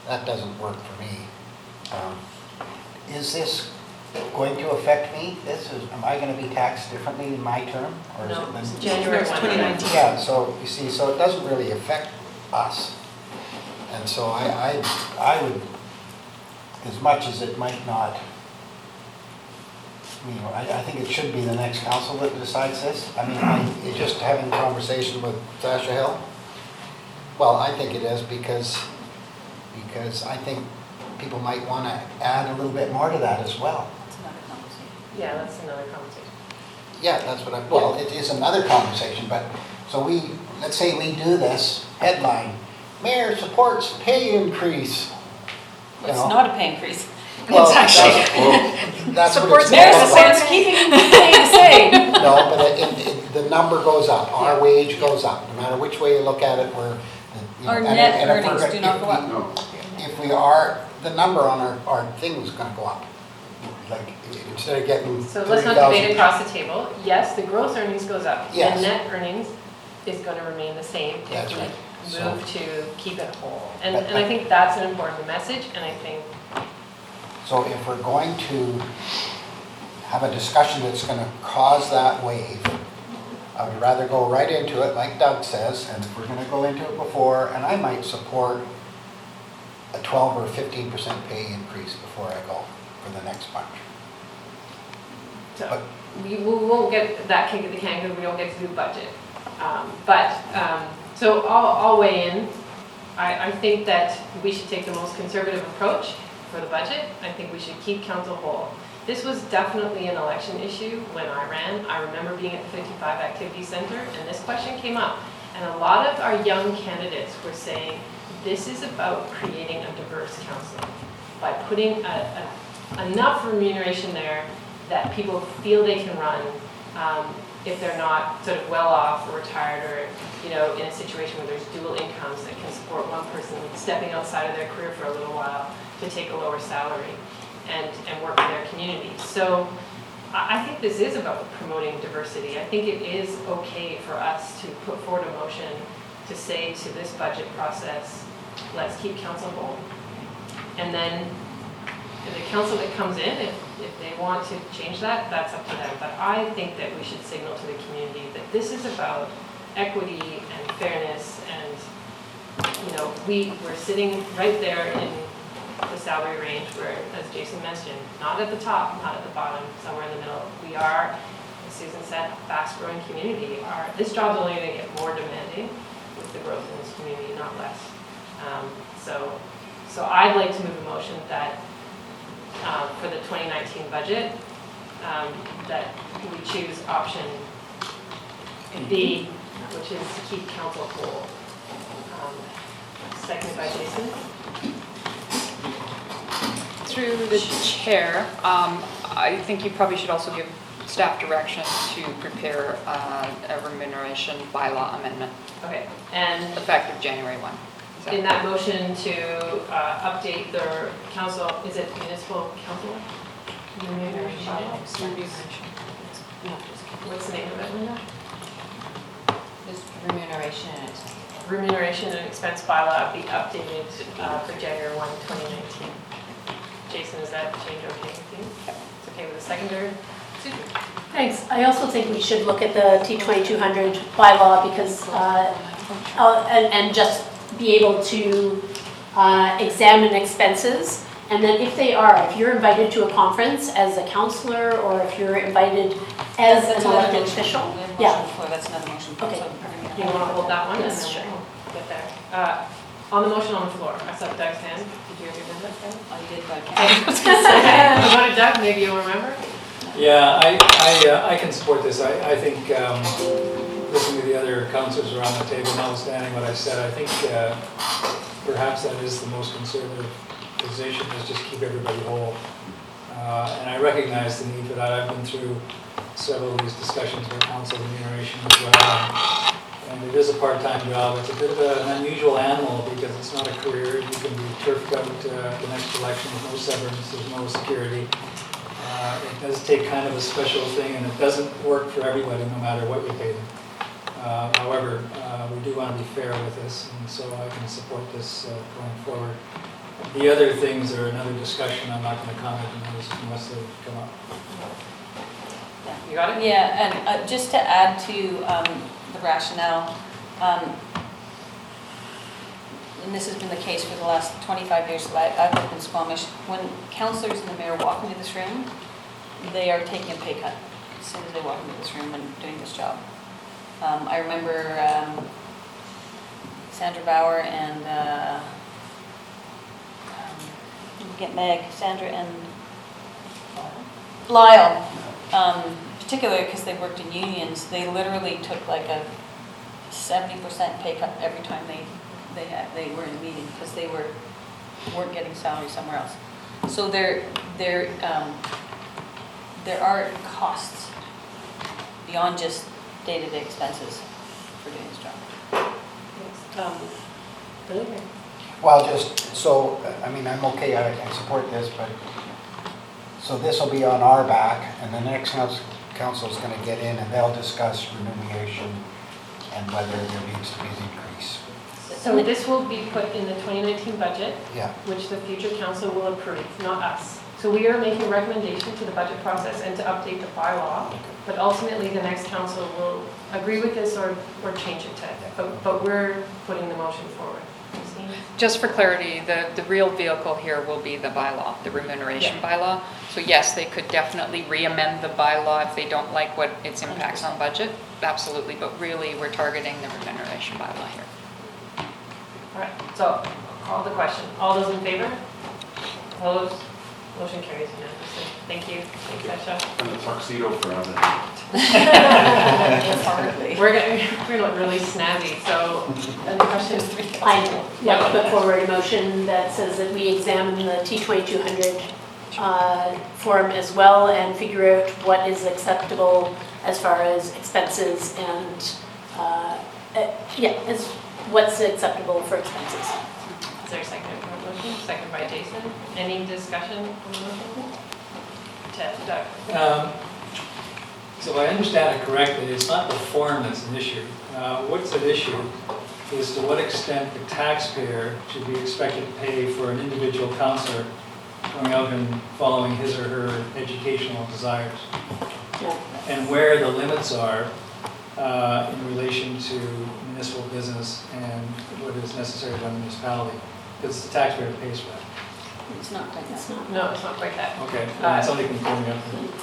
that doesn't work for me. Is this going to affect me? Am I going to be taxed differently in my term? Or is No, it then- it's January 1, 2019. Yeah, so you see, so it doesn't really affect us. And so I would, as much as it might not, you know, I think it should be the next council that decides this. I mean, it's just having a conversation with Sasha Hill. Well, I think it is because I think people might want to add a little bit more to that as well. That's another conversation. Yeah, that's another conversation. Yeah, that's what well, it is another conversation, but, so let's say we do this headline, Mayor supports pay increase. You It's know. not a pay increase. Well, It's actually. that's what Supports it's mayor called. supports keeping the pay the same. No, but the number goes up, our wage goes up, no matter which way you look at it, we're. you know, Our and net if we're earnings gonna- do not if go we- up. No. If we are, the number on our thing is gonna go up. Like, instead of getting So let's not debate 3,000. across the table. Yes, the gross earnings goes up. Yes. The net earnings is going to remain the same That's if we right. So- move to keep it whole. And But- I think that's an important message, and I think, So if we're going to have a discussion that's gonna cause that wave, I would rather go right into it, like Doug says, and if we're gonna go into it before, and I might support a 12 or 15% pay increase before I go for the next bunch. so, But- we won't get that kick at the can because we don't get to do budget. So I'll weigh in. I think that we should take the most conservative approach for the budget. I think we should keep council whole. This was definitely an election issue when I ran. I remember being at the 55 Activity Center and this question came up. And a lot of our young candidates were saying, this is about creating a diverse council by putting enough remuneration there that people feel they can run if they're not sort of well off or retired or, you know, in a situation where there's dual incomes that can support one person stepping outside of their career for a little while to take a lower salary and work in their community. So I think this is about promoting diversity. I think it is okay for us to put forward a motion to say to this budget process, let's keep council whole. And then the council that comes in, if they want to change that, that's up to them. But I think that we should signal to the community that this is about equity and fairness and, you know, we're sitting right there in the salary range where, as Jason mentioned, not at the top, not at the bottom, somewhere in the middle. We are, as Susan said, a fast-growing community. This job's only going to get more demanding with the growth in this community, not less. So I'd like to move a motion that for the 2019 budget, that we choose option B, which is to keep council whole. Seconded by Jason. Through the chair, I think you probably should also give staff direction to prepare a remuneration bylaw amendment Okay, and effective January 1. Is in that motion to update the council, is it municipal council? Remuneration bylaw? What's the name of it, Linda? Just remuneration and Remuneration and expense bylaw be updated for January 1, 2019. Jason, is that change okay with you? It's okay with the seconder? Susan? Thanks. I also think we should look at the T2200 bylaw because, and just be able to examine expenses. And then if you're invited to a conference as a counselor or if you're invited as That's an another elected motion. official. We have a Yeah. motion for, that's another motion. Okay. So, You want to hold that one? Yes, and sure. then we'll get there. On the motion on the floor, I saw Doug's hand. Did you hear that, Doug? Oh, you did, but What about Doug? Maybe you'll remember? Yeah, I can support this. I think, listening to the other councillors around the table, notwithstanding what I said, I think perhaps that is the most conservative position, is just keep everybody whole. And I recognize the need for that. I've been through several of these discussions with council remuneration as well. And it is a part-time job. It's a bit of an unusual animal because it's not a career. You can be turfed out the next election with no severance, there's no security. It does take kind of a special thing, and it doesn't work for everybody, no matter what you pay them. However, we do want to be fair with this, and so I can support this going forward. The other things are another discussion, I'm not going to comment on those unless they come up. You got it? Yeah, and just to add to the rationale, and this has been the case for the last 25 years that I've lived in Squamish, when councillors and the mayor walk into this room, they are taking a pay cut as soon as they walk into this room and doing this job. I remember Sandra Bauer and get Meg, Sandra and Lyle, particularly because they worked in unions, they literally took like a 70% pay cut every time they were in a meeting because they weren't getting salary somewhere else. So there are costs beyond just day-to-day expenses for doing this job. Really? Well, just so, I mean, I'm okay, I support this, but, so this will be on our back, and the next council's gonna get in and they'll discuss remuneration and whether there needs to be an increase. So this will be put in the 2019 budget, Yeah. which the future council will approve, not us. So we are making a recommendation to the budget process and to update the bylaw, but ultimately the next council will agree with this or change it to, but we're putting the motion forward. Christine? Just for clarity, the real vehicle here will be the bylaw, the remuneration bylaw. So yes, they could definitely re-amend the bylaw if they don't like what its impacts on budget, absolutely, but really we're targeting the remuneration bylaw here. All right, so call the question. All those in favor? Opposed? Motion carries unanimously. Thank you. Thank you, Asha. And the tuxedo forever. Hardly. We're gonna look really snazzy, so any questions? I'd like to put forward a motion that says that we examine the T2200 form as well and figure out what is acceptable as far as expenses and, what's acceptable for expenses. Is there a second for the motion? Second by Jason. Any discussion on the motion? Doug? So if I understand it correctly, it's not the form that's an issue. What's at issue is to what extent the taxpayer should be expected to pay for an individual counselor going out and following his or her educational desires. Yeah. And where the limits are in relation to municipal business and what is necessary by the municipality. Because it's the taxpayer who pays for that. It's not quite that. No, it's not quite that. Okay, somebody can clear me up.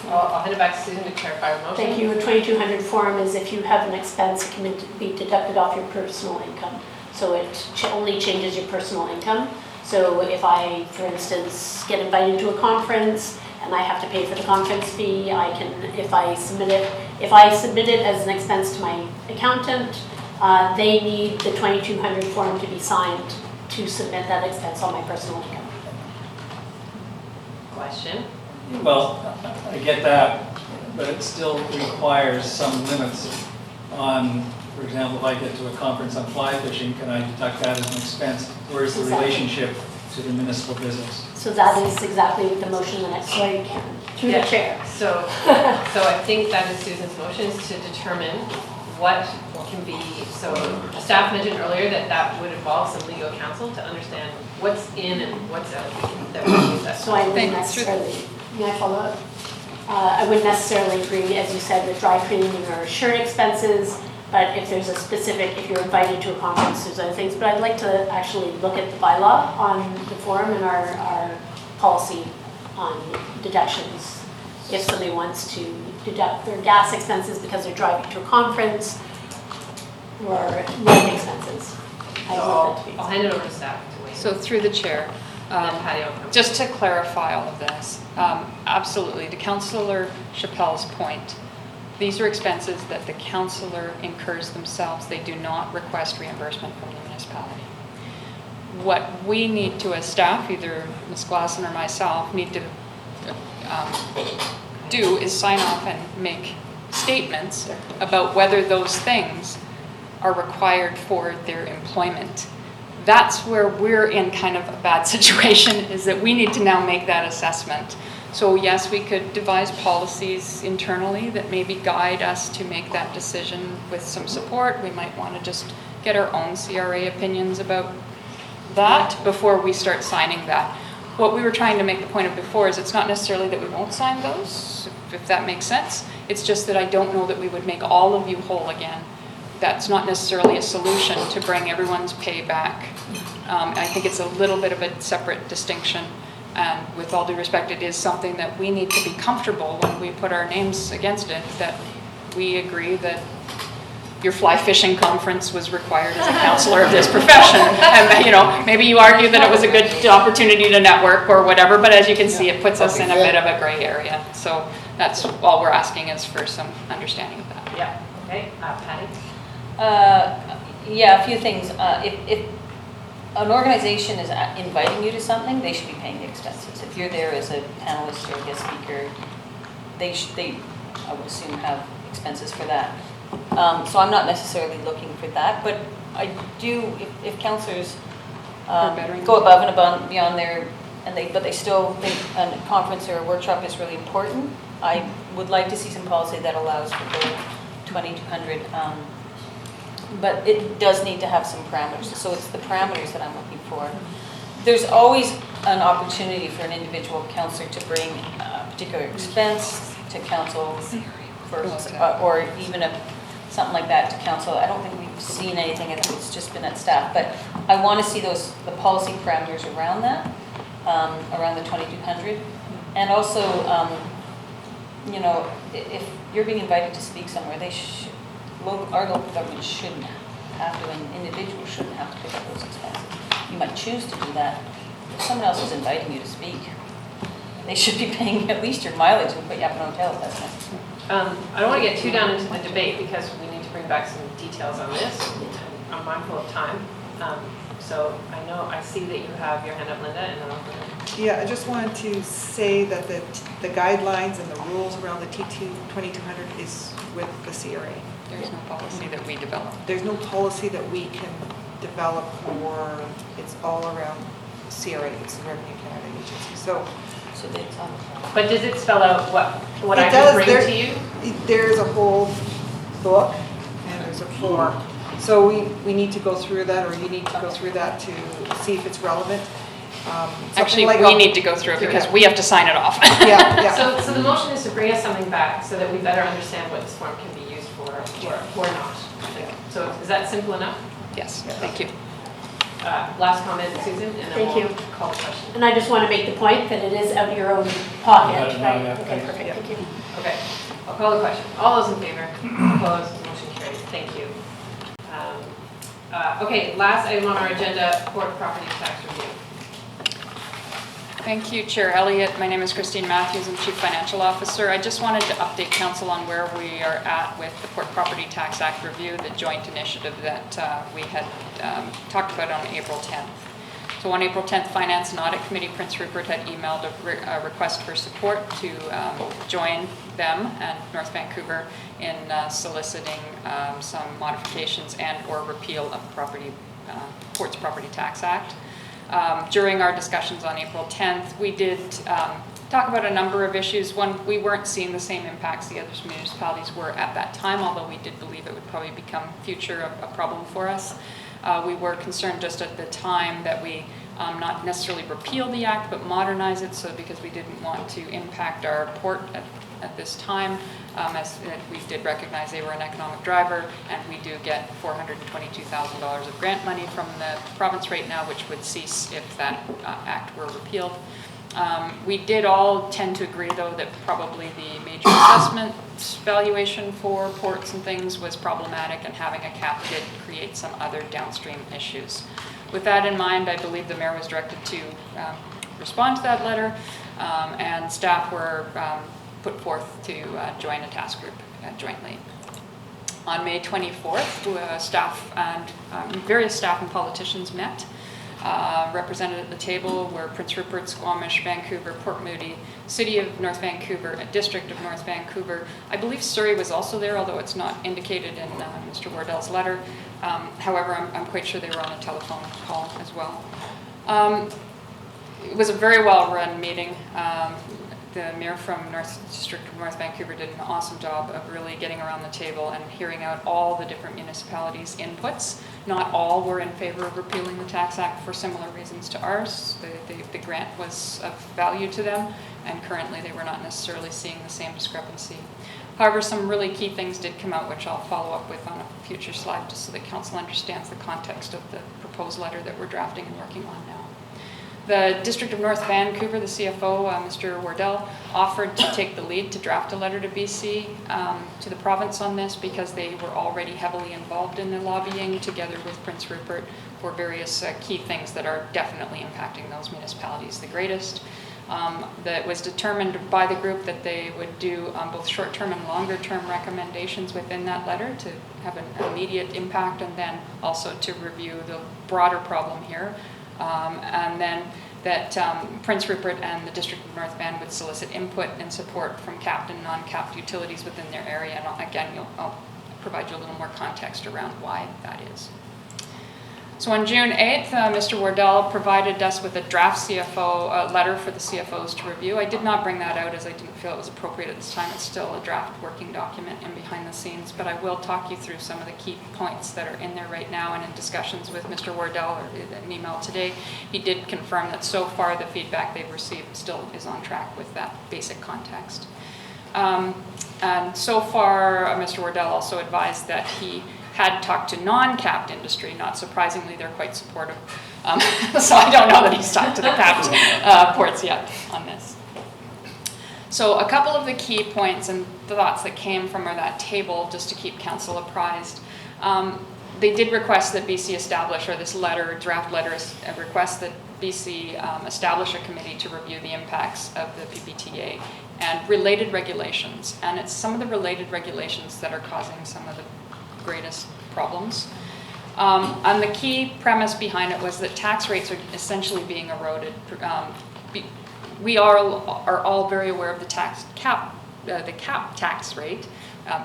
I'll hand it back to Susan to clarify the motion. Thank you. A 2200 form is if you have an expense, it can be deducted off your personal income. So it only changes your personal income. So if I, for instance, get invited to a conference and I have to pay for the conference fee, I can, if I submit it as an expense to my accountant, they need the 2200 form to be signed to submit that expense on my personal income. Question? Well, I get that, but it still requires some limits on, for example, if I get to a conference on fly fishing, can I deduct that as an expense? Or is the relationship to the municipal business? So that is exactly what the motion the next slide can, through the chair. So I think that is Susan's motion, is to determine what can be, so staff mentioned earlier that would involve some legal counsel to understand what's in and what's out that we use that. So I wouldn't necessarily, may I follow up? I wouldn't necessarily agree, as you said, with dry cleaning or shirt expenses, but if there's a specific, if you're invited to a conference, there's other things. But I'd like to actually look at the bylaw on the form and our policy on deductions. If somebody wants to deduct their gas expenses because they're driving to a conference or living expenses. I'll hand it over to staff to weigh in. So through the chair, And then Patty will come. just to clarify all of this, absolutely, to Councillor Chappelle's point, these are expenses that the councillor incurs themselves. They do not request reimbursement from the municipality. What we need to, as staff, either Ms. Klassen or myself, need to do is sign off and make statements about whether those things are required for their employment. That's where we're in kind of a bad situation, is that we need to now make that assessment. So yes, we could devise policies internally that maybe guide us to make that decision with some support. We might want to just get our own CRA opinions about that before we start signing that. What we were trying to make the point of before is it's not necessarily that we won't sign those, if that makes sense. It's just that I don't know that we would make all of you whole again. That's not necessarily a solution to bring everyone's pay back. I think it's a little bit of a separate distinction. And with all due respect, it is something that we need to be comfortable when we put our names against it, that we agree that your fly fishing conference was required as a counselor of this profession. And, you know, maybe you argue that it was a good opportunity to network or whatever, but as you can see, it puts us in a bit of a gray area. So that's all we're asking is for some understanding of that. Yeah, okay, Patty? Yeah, a few things. If an organization is inviting you to something, they should be paying the expenses. If you're there as a panelist or a guest speaker, they I would assume, have expenses for that. So I'm not necessarily looking for that, but I do, if counselors go above and beyond their, but they still think a conference or a workshop is really important, I would like to see some policy that allows for the 2,200. But it does need to have some parameters. So it's the parameters that I'm looking for. There's always an opportunity for an individual counselor to bring a particular expense to council for, or even something like that to council. I don't think we've seen anything. I think it's just been at staff. But I want to see the policy parameters around that, around the 2,200. And also, you know, if you're being invited to speak somewhere, our local government shouldn't have to, and individuals shouldn't have to pick up those expenses. You might choose to do that. If someone else is inviting you to speak, they should be paying at least your mileage and put you up in a hotel if that's necessary. I don't want to get too down into the debate because we need to bring back some details on this. I'm mindful of time. So I see that you have your hand up, Linda, and then I'll go ahead. Yeah, I just wanted to say that the guidelines and the rules around the T2200 is with the CRA. There's no policy that we develop. There's no policy that we can develop, or it's all around CRA, it's the Revenue Canada Agency. So it's on. But does it spell out what I it can does, bring to you? There's a whole book and there's a form. So we need to go through that, or you need to go through that to see if it's relevant. Actually, we need to go through it because we have to sign it off. Yeah. So the motion is to bring us something back so that we better understand what this form can be used for or not. So is that simple enough? Yes, thank you. Last comment, Susan, and then Thank we'll you. call the question. And I just want to make the point that it is out of your own pocket, Yeah, right? yeah, Okay, thanks. perfect, thank you. Okay, I'll call the question. All those in favor? Opposed? Motion carries. Thank you. Okay, last item on our agenda, port property tax review. Thank you, Chair Elliott. My name is Christine Mathews. I'm Chief Financial Officer. I just wanted to update Council on where we are at with the Port Property Tax Act review, the joint initiative that we had talked about on April 10th. So on April 10th, Finance and Audit Committee, Prince Rupert had emailed a request for support to join them and North Vancouver in soliciting some modifications and or repeal of the Ports Property Tax Act. During our discussions on April 10th, we did talk about a number of issues. One, we weren't seeing the same impacts the other municipalities were at that time, although we did believe it would probably become future a problem for us. We were concerned just at the time that we not necessarily repeal the act, but modernize it, so because we didn't want to impact our port at this time, as we did recognize they were an economic driver, and we do get $422,000 of grant money from the province right now, which would cease if that act were repealed. We did all tend to agree, though, that probably the major assessment valuation for ports and things was problematic, and having a cap did create some other downstream issues. With that in mind, I believe the mayor was directed to respond to that letter, and staff were put forth to join a task group jointly. On May 24th, staff and various staff and politicians met. Represented at the table were Prince Rupert, Squamish, Vancouver, Port Moody, City of North Vancouver, and District of North Vancouver. I believe Surrey was also there, although it's not indicated in Mr. Wardell's letter. However, I'm quite sure they were on a telephone call as well. It was a very well-run meeting. the mayor from District of North Vancouver did an awesome job of really getting around the table and hearing out all the different municipalities' inputs. Not all were in favor of repealing the Tax Act for similar reasons to ours. The grant was of value to them, and currently they were not necessarily seeing the same discrepancy. However, some really key things did come out, which I'll follow up with on a future slide, just so that Council understands the context of the proposed letter that we're drafting and working on now. The District of North Vancouver, the CFO, Mr. Wardell, offered to take the lead to draft a letter to BC, to the province on this, because they were already heavily involved in the lobbying together with Prince Rupert for various key things that are definitely impacting those municipalities the greatest. That was determined by the group that they would do both short-term and longer-term recommendations within that letter to have an immediate impact, and then also to review the broader problem here. And then that Prince Rupert and the District of North Van would solicit input and support from capped and non-capped utilities within their area. And again, I'll provide you a little more context around why that is. So on June 8th, Mr. Wardell provided us with a draft CFO letter for the CFOs to review. I did not bring that out as I didn't feel it was appropriate at this time. It's still a draft working document in behind the scenes, but I will talk you through some of the key points that are in there right now. And in discussions with Mr. Wardell, or an email today, he did confirm that so far the feedback they've received still is on track with that basic context. And so far, Mr. Wardell also advised that he had talked to non-capped industry. Not surprisingly, they're quite supportive. So I don't know that he's talked to the capped ports yet on this. So a couple of the key points and thoughts that came from that table, just to keep council apprised. They did request that BC establish, or this letter, draft letter, request that BC establish a committee to review the impacts of the PPTA and related regulations. And it's some of the related regulations that are causing some of the greatest problems. And the key premise behind it was that tax rates are essentially being eroded. We are all very aware of the cap tax rate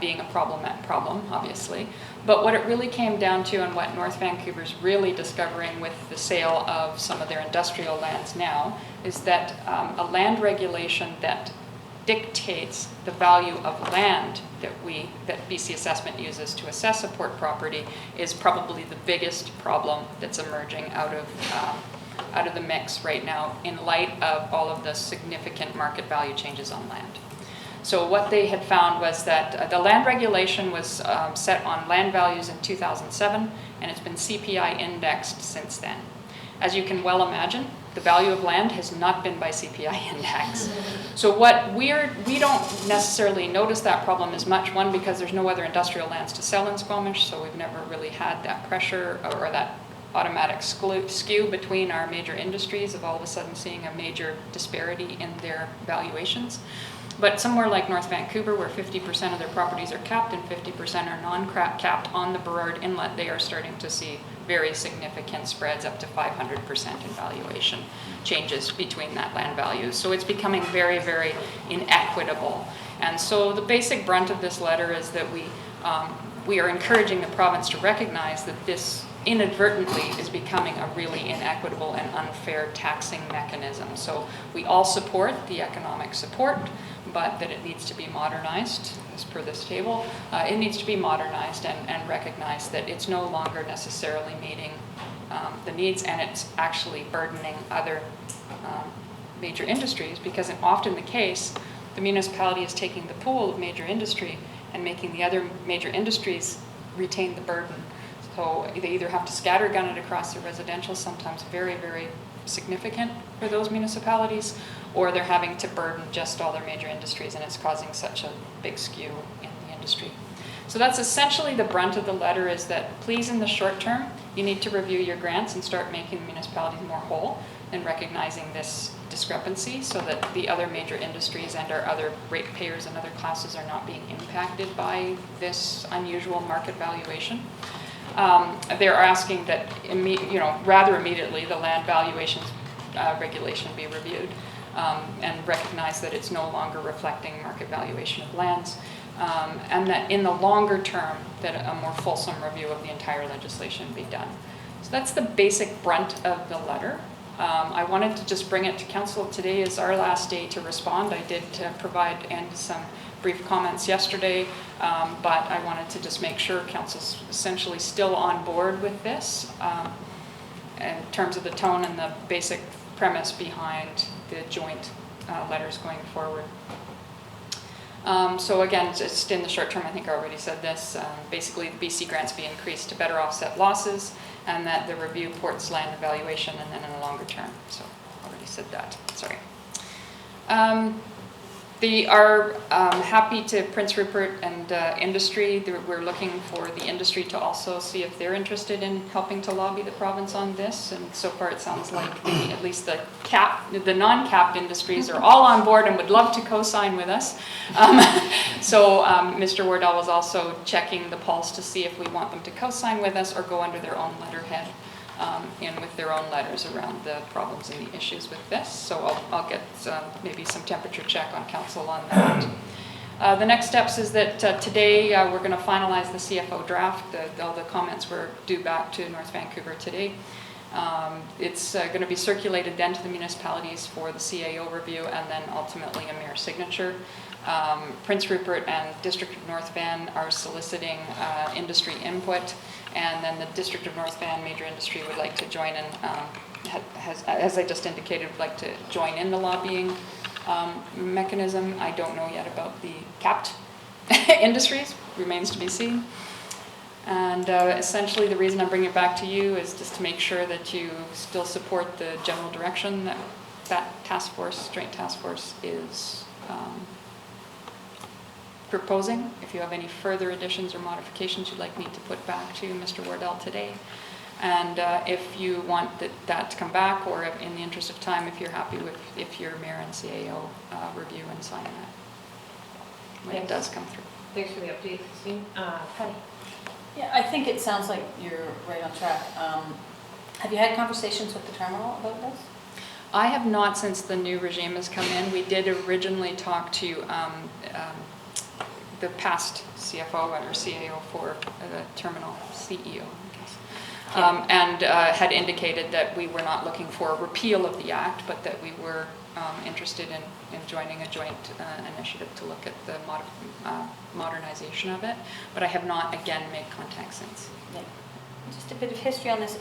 being a problem, obviously. But what it really came down to, and what North Vancouver's really discovering with the sale of some of their industrial lands now, is that a land regulation that dictates the value of land that BC Assessment uses to assess a port property is probably the biggest problem that's emerging out of the mix right now, in light of all of the significant market value changes on land. So what they had found was that the land regulation was set on land values in 2007, and it's been CPI indexed since then. As you can well imagine, the value of land has not been by CPI index. So what we don't necessarily notice that problem as much, one, because there's no other industrial lands to sell in Squamish, so we've never really had that pressure or that automatic skew between our major industries of all of a sudden seeing a major disparity in their valuations. But somewhere like North Vancouver, where 50% of their properties are capped and 50% are non-capped on the Burrard Inlet, they are starting to see very significant spreads, up to 500% in valuation changes between that land value. So it's becoming very, very inequitable. And so the basic brunt of this letter is that we are encouraging the province to recognize that this inadvertently is becoming a really inequitable and unfair taxing mechanism. So we all support the economic support, but that it needs to be modernized, as per this table. It needs to be modernized and recognize that it's no longer necessarily meeting the needs, and it's actually burdening other major industries, because often the case, the municipality is taking the pool of major industry and making the other major industries retain the burden. So they either have to scattergun it across the residential, sometimes very, very significant for those municipalities, or they're having to burden just all their major industries, and it's causing such a big skew in the industry. So that's essentially the brunt of the letter, is that please, in the short term, you need to review your grants and start making the municipalities more whole and recognizing this discrepancy so that the other major industries and our other ratepayers and other classes are not being impacted by this unusual market valuation. They're asking that rather immediately the land valuations regulation be reviewed and recognize that it's no longer reflecting market valuation of lands, and that in the longer term that a more fulsome review of the entire legislation be done. So that's the basic brunt of the letter. I wanted to just bring it to council. Today is our last day to respond. I did provide Andy some brief comments yesterday, but I wanted to just make sure council's essentially still on board with this in terms of the tone and the basic premise behind the joint letters going forward. So again, just in the short term, I think I already said this, basically the BC grants be increased to better offset losses, and that the review ports land evaluation and then in the longer term. So I already said that, sorry. They are happy to Prince Rupert and industry. We're looking for the industry to also see if they're interested in helping to lobby the province on this. And so far it sounds like at least the non-capped industries are all on board and would love to co-sign with us. So Mr. Wardell was also checking the pulse to see if we want them to co-sign with us or go under their own letterhead. In with their own letters around the problems and the issues with this. So I'll get maybe some temperature check on council on that. The next steps is that today we're going to finalize the C.F.O draft. All the comments were due back to North Vancouver today. It's going to be circulated then to the municipalities for the CAO review and then ultimately a mayor signature. Prince Rupert and District of North Van are soliciting industry input, and then the District of North Van major industry would like to join in, as I just indicated, would like to join in the lobbying mechanism. I don't know yet about the capped industries, remains to be seen. And essentially the reason I'm bringing it back to you is just to make sure that you still support the general direction that that task force, joint task force is proposing. If you have any further additions or modifications you'd like me to put back to Mr. Wardell today. And if you want that to come back, or if, in the interest of time, if you're happy with, if your mayor and CAO review and sign that when it does come through. Thanks for the update, Christine. Patty? Yeah, I think it sounds like you're right on track. Have you had conversations with the terminal about this? I have not, since the new regime has come in. We did originally talk to the past CFO or CAO for the terminal CEO, I guess, and had indicated that we were not looking for a repeal of the act, but that we were interested in joining a joint initiative to look at the modernization of it. But I have not, again, made contact since. Yeah. Just a bit of history on this.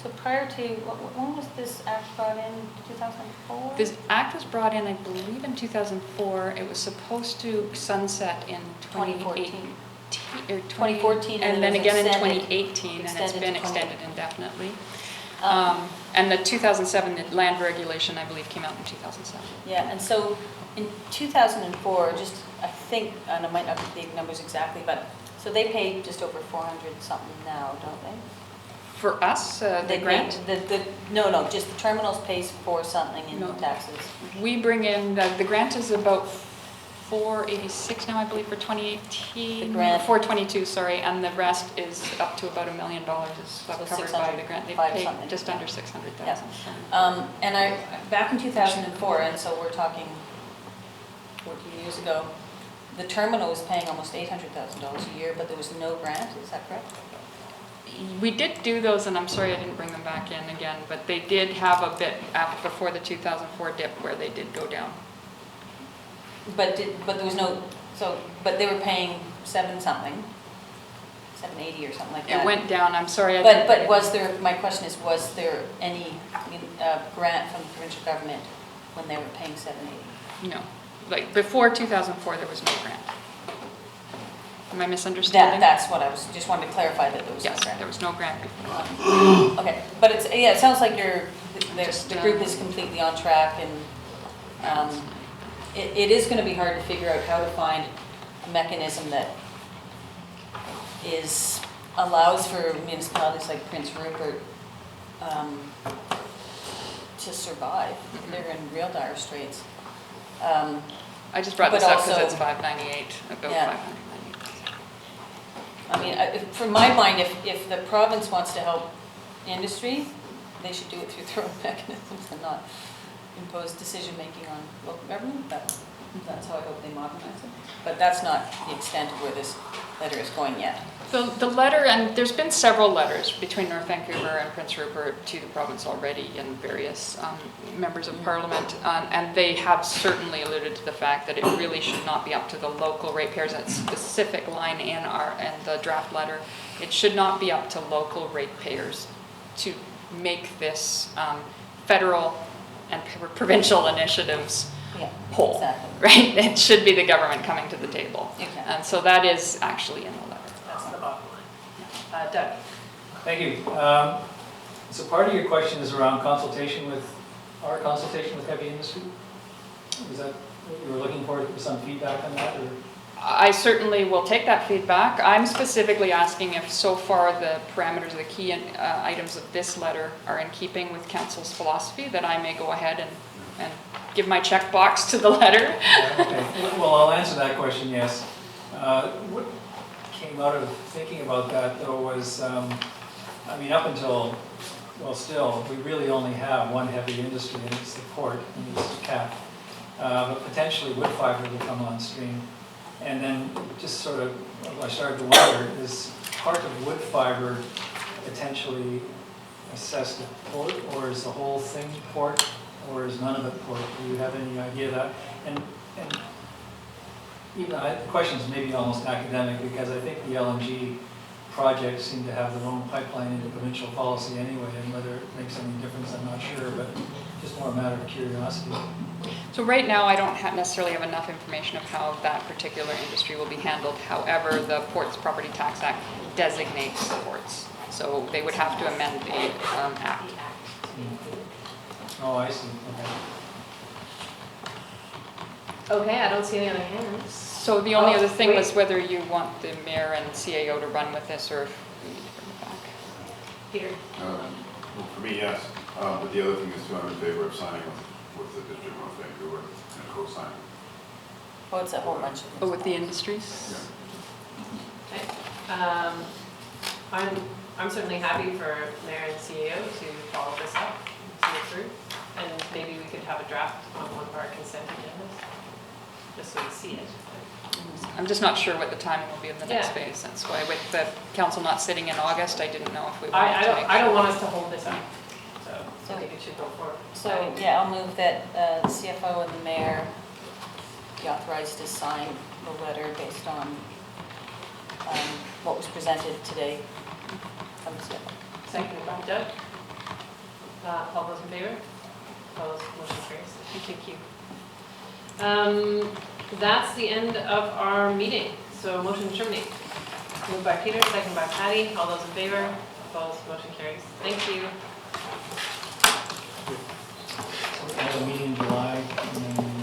So prior to, when was this act brought in, 2004? This act was brought in, I believe, in 2004. It was supposed to sunset in 2014. 2014, and then it was again in extended, 2018, and it's been extended indefinitely. Um, And the 2007, the land regulation, I believe, came out in 2007. Yeah, and so in 2004, just I think, and I might not be the numbers exactly, but so they pay just over 400 something now, don't they? For us, the They grant? No, just the terminals pays for something in No. taxes. We bring in, the grant is about 486 now, I believe, for 2018. The grant. 422, sorry, and the rest is up to about $1 million is So covered by the grant. They 605 pay something. just under 600,000. Yeah. And back in 2004, and so we're talking 14 years ago, the terminal was paying almost $800,000 a year, but there was no grant, is that correct? We did do those, and I'm sorry I didn't bring them back in again, but they did have a bit before the 2004 dip where they did go down. But there was no, but they were paying 780 or something like that. It went down, I'm sorry. But was there, my question is, was there any grant from the provincial government when they were paying 780? No, like before 2004 there was no grant. Am I misunderstanding? That's what I was, just wanted to clarify that there was no Yes, grant. there was no grant before. Okay, but it sounds like the group is completely on track, and it is going to be hard to figure out how to find a mechanism that allows for municipalities like Prince Rupert to survive. They're in real dire straits. I just brought this up because it's 598, about Yeah. 598. I mean, from my mind, if the province wants to help industry, they should do it through their own mechanisms and not impose decision-making on local government. That's how I hope they modernize it. But that's not the extent of where this letter is going yet. The letter, and there's been several letters between North Vancouver and Prince Rupert to the province already and various members of parliament, and they have certainly alluded to the fact that it really should not be up to the local ratepayers. That specific line in the draft letter, it should not be up to local ratepayers to make this federal and provincial initiatives Yeah, whole, exactly. right? It should be the government coming to the table. Exactly. And so that is actually in the letter. That's the bottom line. Doug? Thank you. So part of your question is around consultation with heavy industry? Is that what you were looking for some feedback on that, or? I certainly will take that feedback. I'm specifically asking if so far the parameters, the key items of this letter are in keeping with council's philosophy, that I may go ahead and give my checkbox to the letter. Yeah, okay. Well, I'll answer that question, yes. What came out of thinking about that, though, was, I mean, up until, well, still, we really only have one heavy industry, and it's the port, and it's CAP. But potentially wood fiber will come on stream. And then just sort of, I started to wonder, is part of wood fiber potentially assessed at port, or is the whole thing port, or is none of it port? Do you have any idea of that? And even the question is maybe almost academic, because I think the LNG projects seem to have their own pipeline into provincial policy anyway, and whether it makes any difference, I'm not sure, but just more a matter of curiosity. So right now, I don't necessarily have enough information of how that particular industry will be handled. However, the Ports Property Tax Act designates ports. So they would have to amend the act. Oh, I see, okay. Okay, I don't see any other hands. So the only other thing wait. was whether you want the mayor and CAO to run with this, or if we need to bring it back. Peter? Well, for me, yes. But the other thing is too, I'm in favor of signing with the District of North Vancouver and co-signing. Oh, it's a whole bunch of. Oh, with the industries? Okay. I'm certainly happy for Mayor and CEO to follow this up, see it through, and maybe we could have a draft on one of our consent agendas, just so we see it. I'm just not sure what the timing will be in the next Yeah. phase. That's why with the council not sitting in August, I didn't know if we wanted to make I don't sure. want us to hold this up, so I think it should go forward. So, yeah, I'll move that the CFO and the mayor be authorized to sign the letter based on what was presented today from the CFO. Seconded by Doug. All those in favor? Opposed, motion carries. Thank you. That's the end of our meeting, so motion to terminate. Moved by Peter, seconded by Patty. All those in favor? Opposed, motion carries. Thank you.